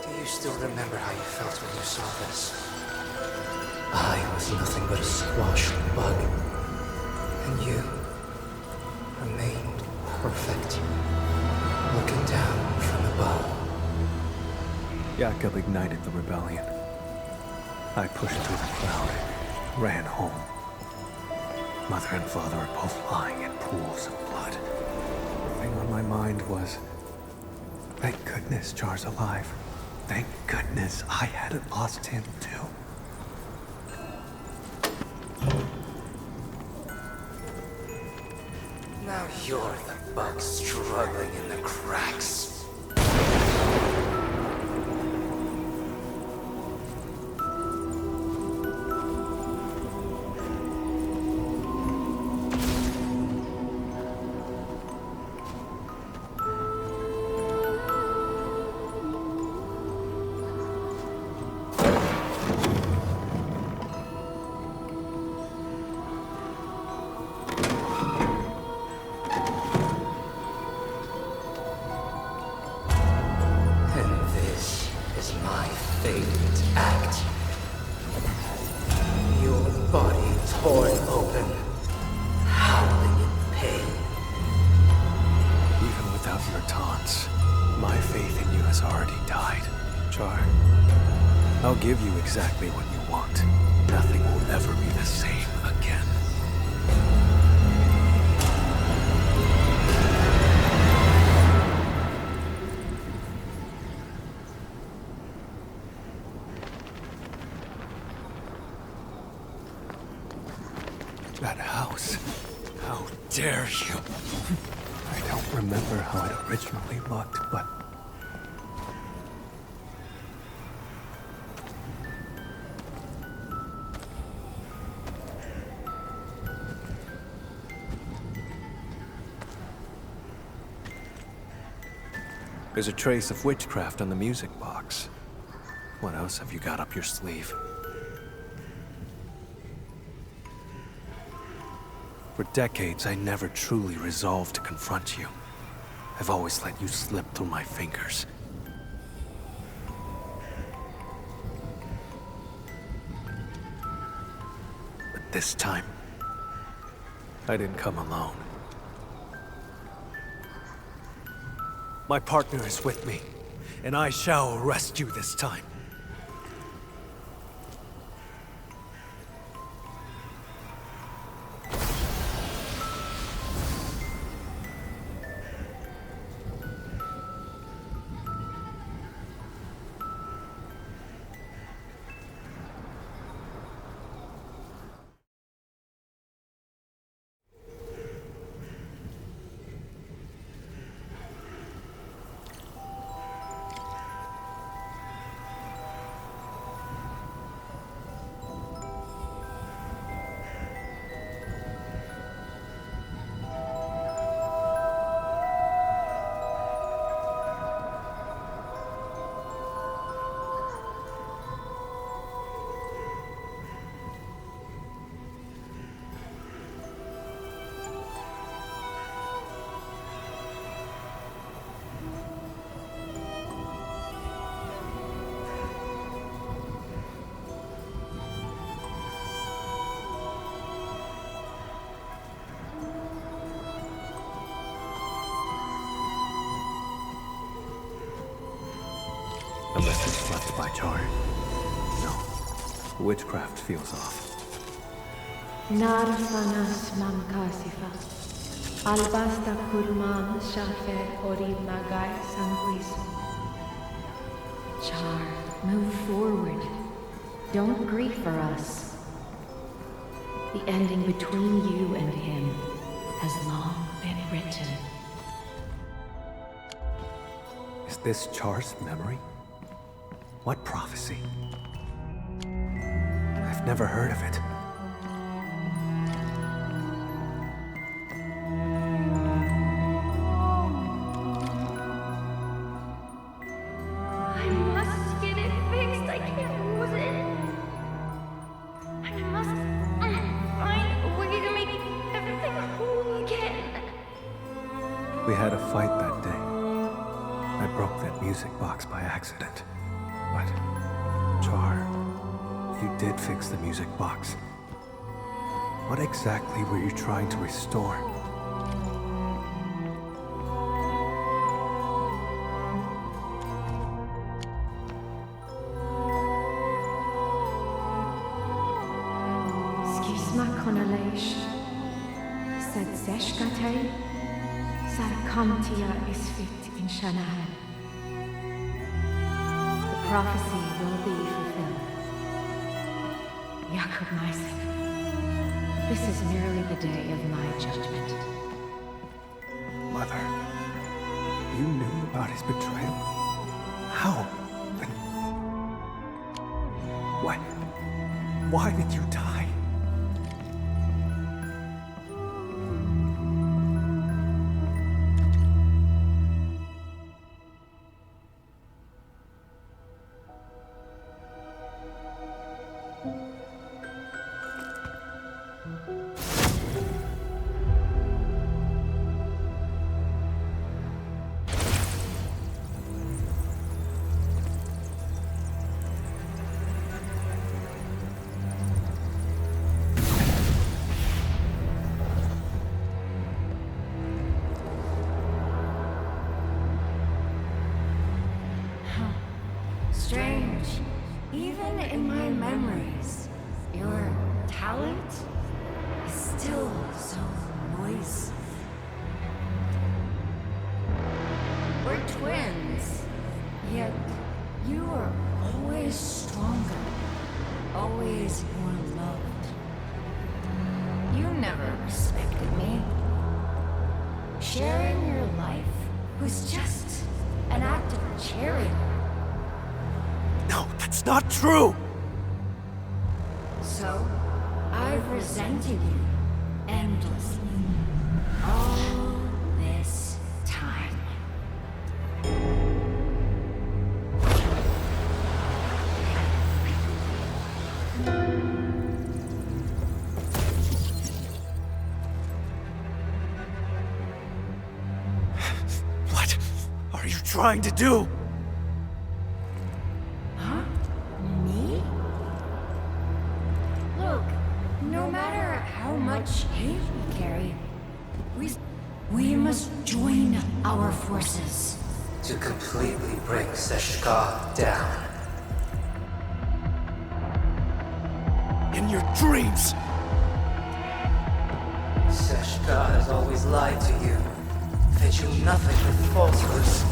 Do you still remember how you felt when you saw this? I was nothing but a squashed bug. And you remained perfect, looking down from above.
Jakob ignited the rebellion. I pushed through the crowd, ran home. Mother and father are both lying in pools of blood. The thing on my mind was, thank goodness Char's alive. Thank goodness I hadn't lost him too.
Now you're the bug struggling in the cracks. Favorite act. Your body torn open, howling in pain.
Even without your taunts, my faith in you has already died. Char, I'll give you exactly what you want. Nothing will ever be the same again. That house. How dare you? I don't remember how it originally looked, but... There's a trace of witchcraft on the music box. What else have you got up your sleeve? For decades, I never truly resolved to confront you. I've always let you slip through my fingers. But this time, I didn't come alone. My partner is with me, and I shall arrest you this time. Unless it's left by Char. No. Witchcraft feels off.
Narfanas mamkasifa. Albasta kurman shafer orim nagai sanguisu.
Char, move forward. Don't grieve for us. The ending between you and him has long been written.
Is this Char's memory? What prophecy? I've never heard of it.
I must get it fixed. I can't lose it. I must find a way to make everything whole again.
We had a fight that day. I broke that music box by accident. But, Char, you did fix the music box. What exactly were you trying to restore?
Skisma konalesh. Said Zeshkatei. Sarkamtia is fit in Shanahan. The prophecy will be fulfilled. Jakob Meisen, this is merely the day of my judgment.
Mother, you knew about his betrayal? How? And why did you die?
Strange. Even in my memories, your talent is still so noisy. We're twins, yet you are always stronger, always more loved. You
never respected me. Sharing your life was just an act of charity.
No, that's not true!
So, I've resented you endlessly. All this time.
What are you trying to do?
Huh? Me? Look, no matter how much hate we carry, we must join our forces.
To completely bring Seshka down.
In your dreams!
Seshka has always lied to you, fed you nothing but falsehoods.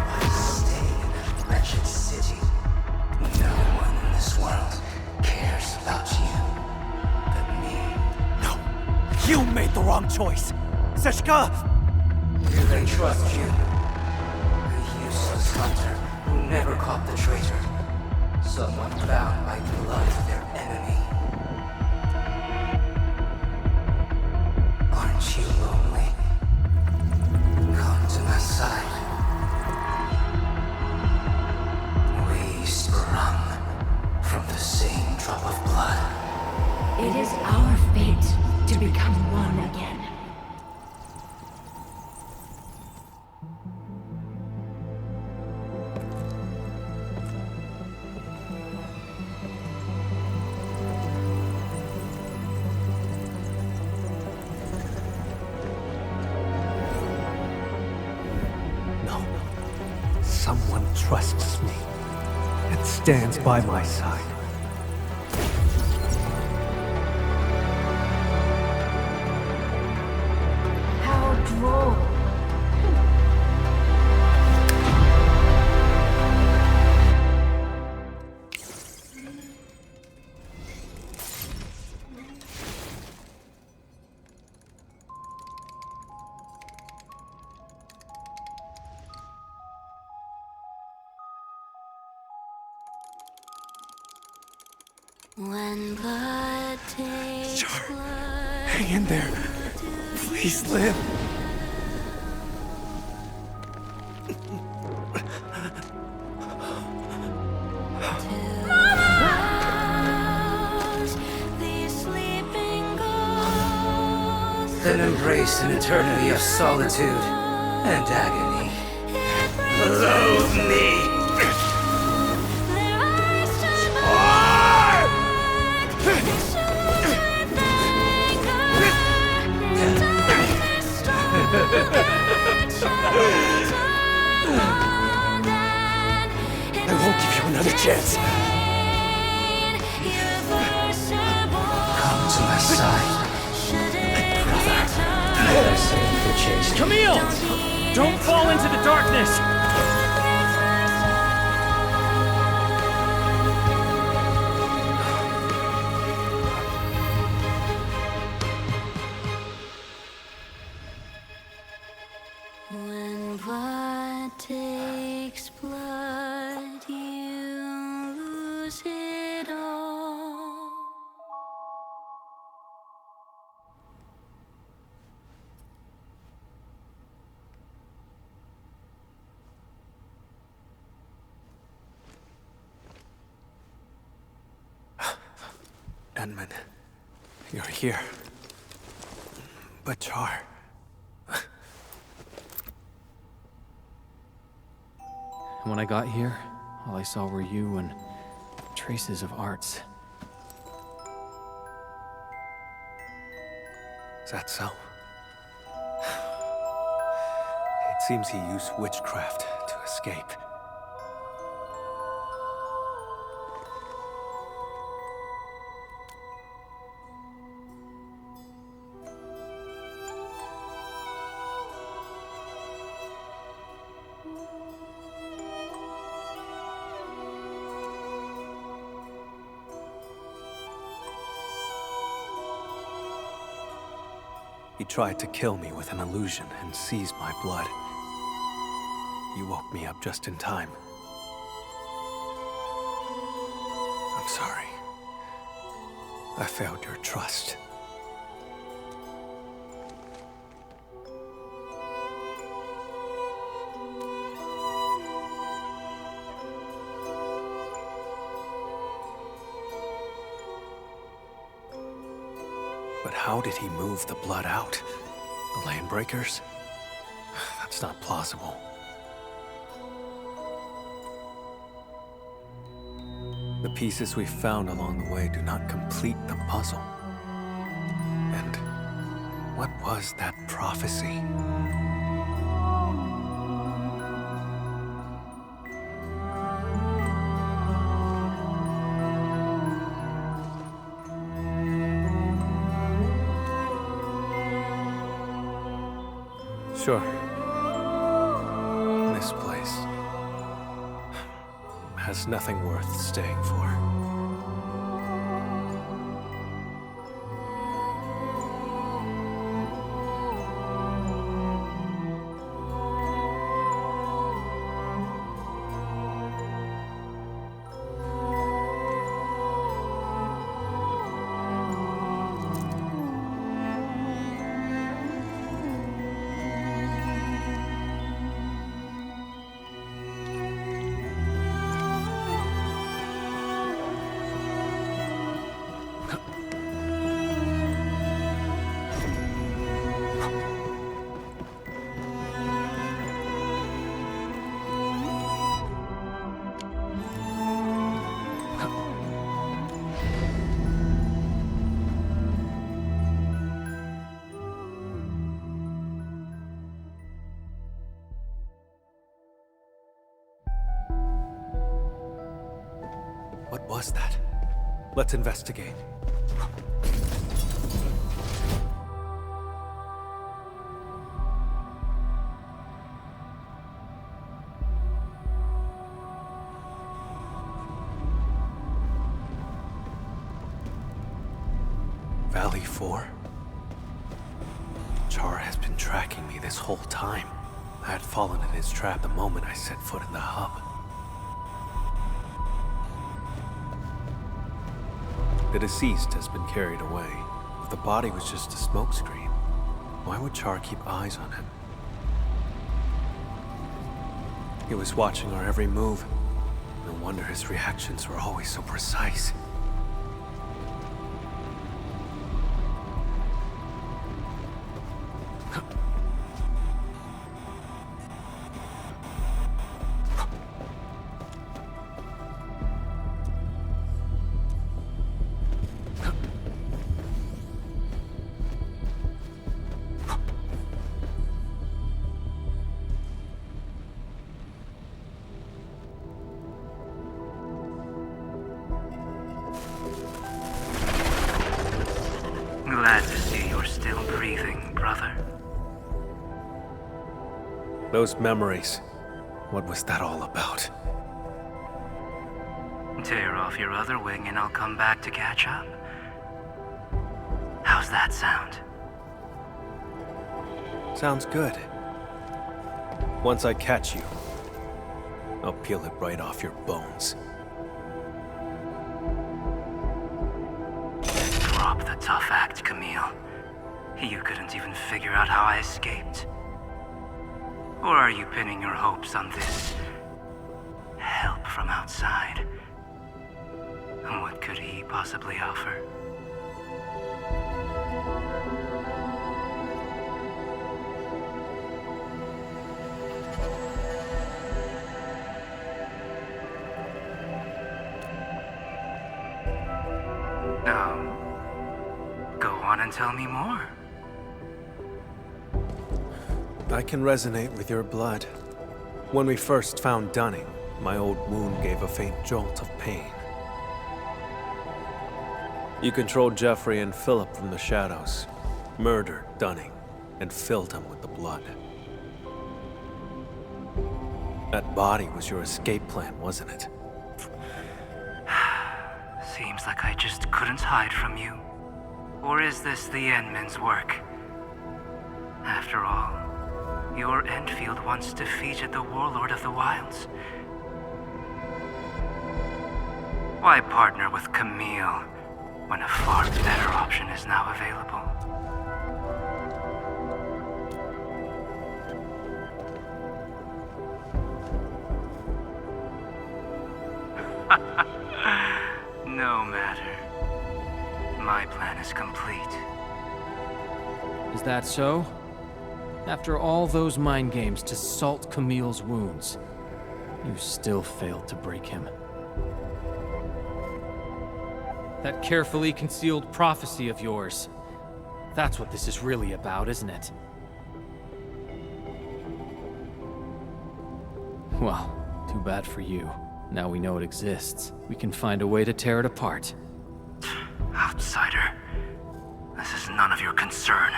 Why stay in that wretched city? No one in this world cares about you but me.
No, you made the wrong choice! Seshka!
Do they trust you? A useless hunter who never caught the traitor. Someone bound by blood of their enemy. Aren't you lonely? Come to my side. We sprung from the same drop of blood.
It is our fate to become one again.
No. Someone trusts me and stands by my side.
How droll.
When blood takes
Char,
blood,
hang in there. Please live.
rouse these sleeping ghosts.
Then embrace an eternity of solitude and agony. Loathe me!
Their eyes turn black, they shoot with anger. Darkness strong,
I won't give you another chance.
Come to my side, brother. I saved the chase.
Camille! Don't fall into the darkness!
When blood takes blood, you lose it all.
Edmund, you're here. But Char...
When I got here, all I saw were you and traces of arts.
Is that so? It seems he used witchcraft to escape. He tried to kill me with an illusion and seized my blood. You woke me up just in time. I'm sorry. I failed your trust. But how did he move the blood out? The lane breakers? That's not plausible. The pieces we found along the way do not complete the puzzle. And what was that prophecy? Sure. This place has nothing worth staying for. What was that? Let's investigate. Valley 4? Char has been tracking me this whole time. I had fallen in his trap the moment I set foot in the hub. The deceased has been carried away. If the body was just a smokescreen, why would Char keep eyes on him? He was watching our every move. No wonder his reactions were always so precise.
Glad to see you're still breathing, brother.
Those memories, what was that all about?
Tear off your other wing and I'll come back to catch up. How's that sound?
Sounds good. Once I catch you, I'll peel it right off your bones.
Drop the tough act, Camille. You couldn't even figure out how I escaped. Or are you pinning your hopes on this help from outside? And what could he possibly offer? No. Go on and tell me more.
I can resonate with your blood. When we first found Dunning, my old wound gave a faint jolt of pain. You controlled Jeffrey and Philip from the shadows, murdered Dunning, and filled him with the blood. That body was your escape plan, wasn't it?
Seems like I just couldn't hide from you. Or is this the Endmen's work? After all, your Endfield once defeated the Warlord of the Wilds. Why partner with Camille when a far better option is now available? No matter. My plan is complete.
Is that so? After all those mind games to salt Camille's wounds, you still failed to break him. That carefully concealed prophecy of yours. That's what this is really about, isn't it? Well, too bad for you. Now we know it exists. We can find a way to tear it apart.
Outsider. This is none of your concern.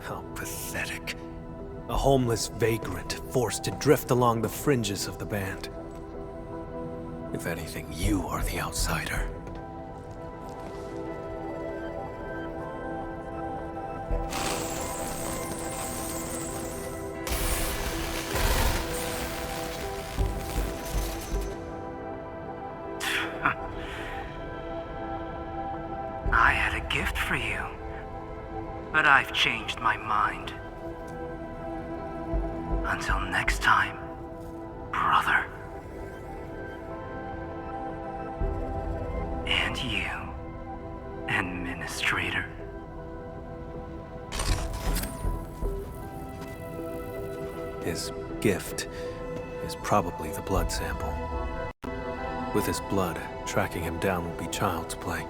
How pathetic. A homeless vagrant forced to drift along the fringes of the band. If anything, you are the outsider.
I had a gift for you, but I've changed my mind. Until next time, brother. And you, Administrator.
His gift is probably the blood sample. With his blood, tracking him down will be child's play.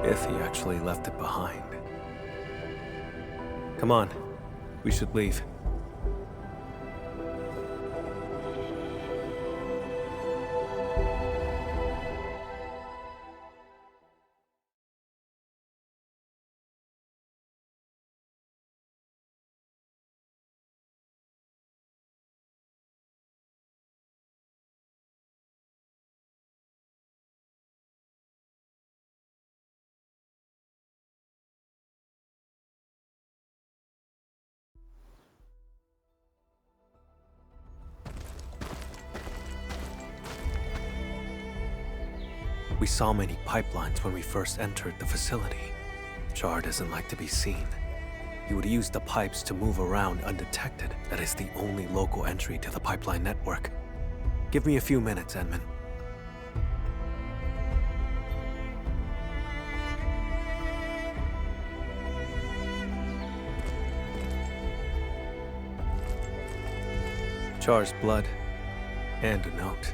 If he actually left it behind. Come on, we should leave. We saw many pipelines when we first entered the facility. Char doesn't like to be seen. He would use the pipes to move around undetected. That is the only local entry to the pipeline network. Give me a few minutes, Edmund. Char's blood and a note.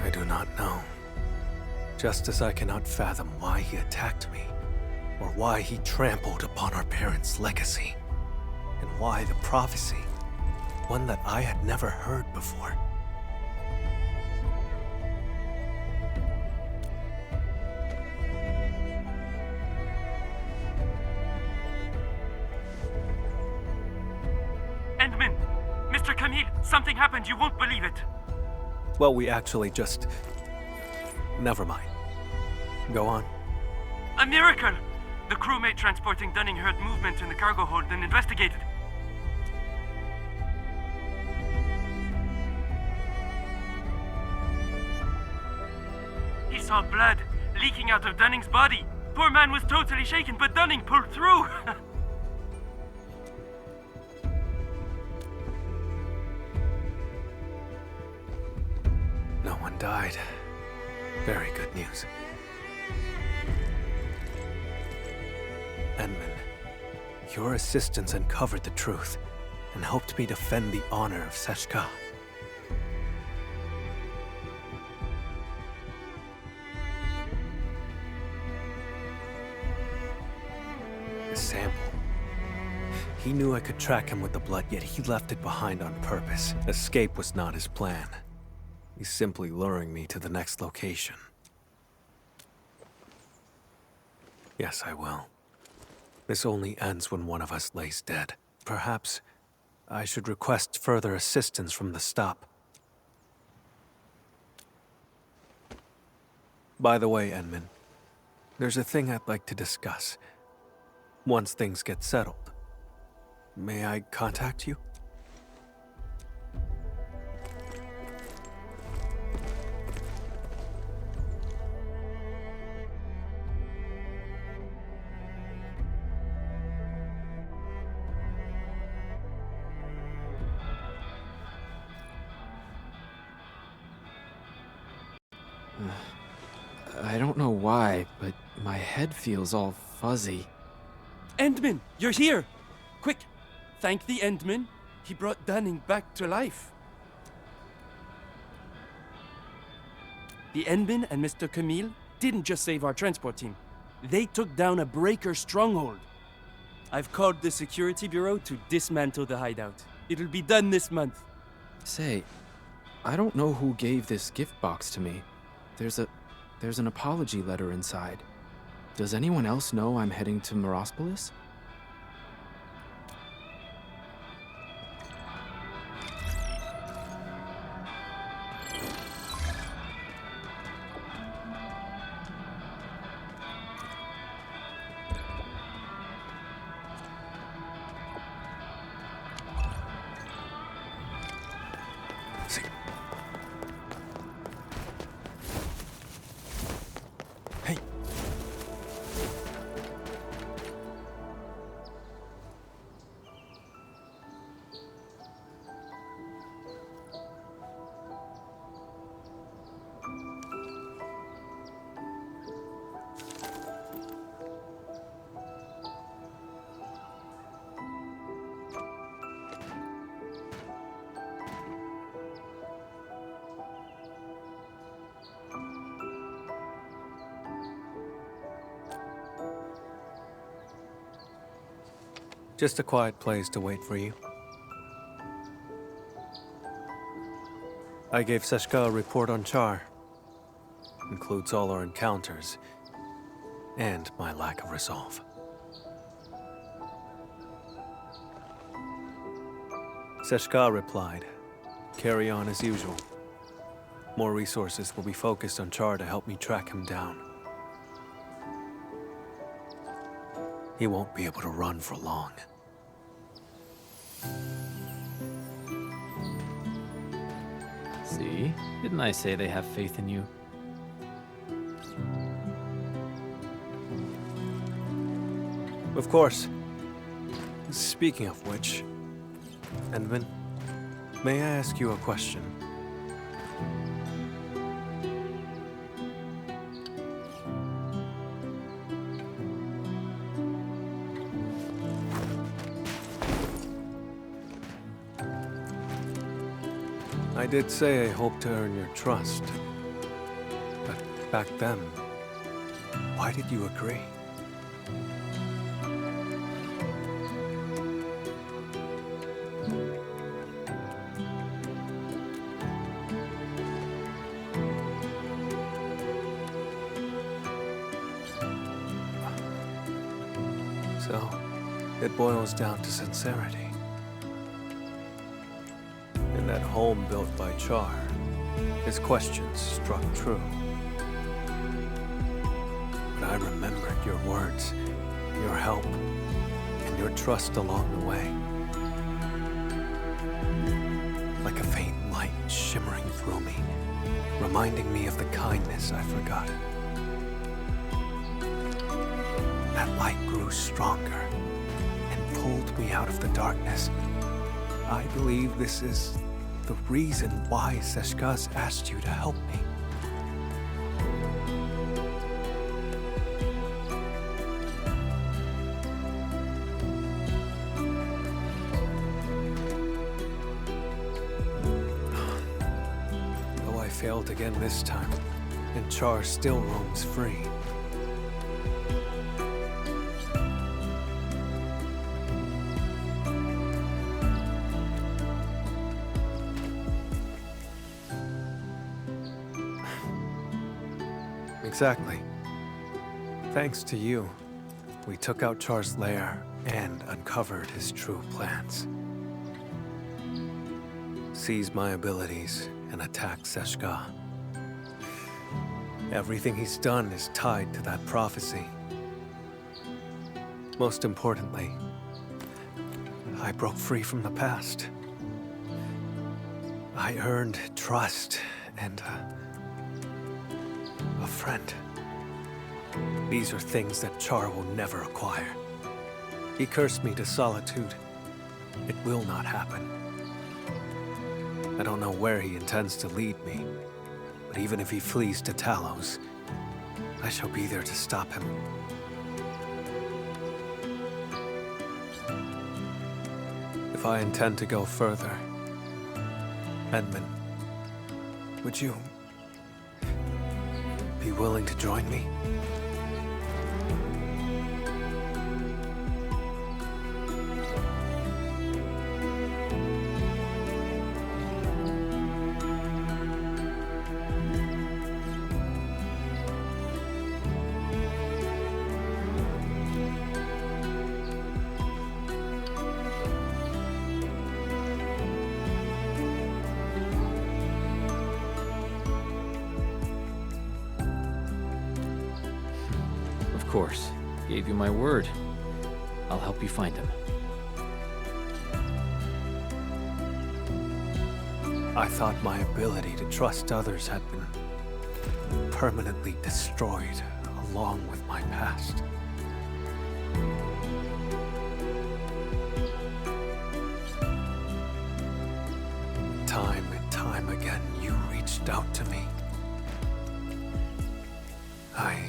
I do not know. Just as I cannot fathom why he attacked me, or why he trampled upon our parents' legacy, and why the prophecy, one that I had never heard before.
Endman! Mr. Camille, something happened, you won't believe it!
Well, we actually just... Never mind. Go on.
A miracle! The crewmate transporting Dunning heard movement in the cargo hold and investigated. He saw blood leaking out of Dunning's body. Poor man was totally shaken, but Dunning pulled through!
No one died. Very good news. Edmund, your assistance uncovered the truth and helped me defend the honor of Seshka. The sample. He knew I could track him with the blood, yet he left it behind on purpose. Escape was not his plan. He's simply luring me to the next location. Yes, I will. This only ends when one of us lays dead. Perhaps I should request further assistance from the stop. By the way, Enman, there's a thing I'd like to discuss. Once things get settled, may I contact you?
I don't know why, but my head feels all fuzzy.
Endman, you're here! Quick, thank the Endman. He brought Dunning back to life. The Endman and Mr. Camille didn't just save our transport team. They took down a breaker stronghold. I've called the security bureau to dismantle the hideout. It'll be done this month.
Say, I don't know who gave this gift box to me. There's an apology letter inside. Does anyone else know I'm heading to Morospolis?
Hey! Just a quiet place to wait for you. I gave Seshka a report on Char. Includes all our encounters, and my lack of resolve. Seshka replied, "Carry on as usual. More resources will be focused on Char to help me track him down. He won't be able to run for long."
See? Didn't I say they have faith in you?
Of course. Speaking of which, Endman, may I ask you a question? I did say I hoped to earn your trust. But back then, why did you agree? So, it boils down to sincerity. In that home built by Char, his questions struck true. But I remembered your words, your help, and your trust along the way. Like a faint light shimmering through me, reminding me of the kindness I forgot. That light grew stronger and pulled me out of the darkness. I believe this is the reason why Seshka's asked you to help me. Though I failed again this time, and Char still roams free. Exactly. Thanks to you, we took out Char's lair and uncovered his true plans. seize my abilities, and attack Seshka. Everything he's done is tied to that prophecy. Most importantly, I broke free from the past. I earned trust and a friend. These are things that Char will never acquire. He cursed me to solitude. It will not happen. I don't know where he intends to lead me, but even if he flees to Talos, I shall be there to stop him. If I intend to go further, Edmund, would you be willing to join me?
Of course. Gave you my word. I'll help you find him.
I thought my ability to trust others had been permanently destroyed along with my past. Time and time again, you reached out to me. I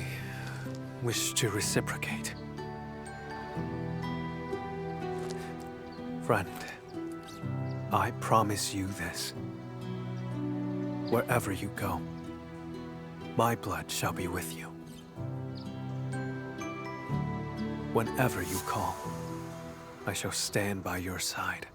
wish to reciprocate. Friend, I promise you this. Wherever you go, my blood shall be with you. Whenever you call, I shall stand by your side.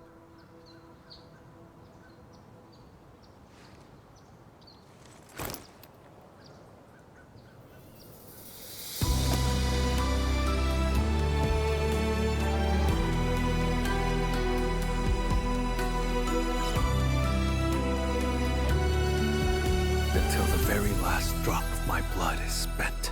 Until the very last drop of my blood is spent.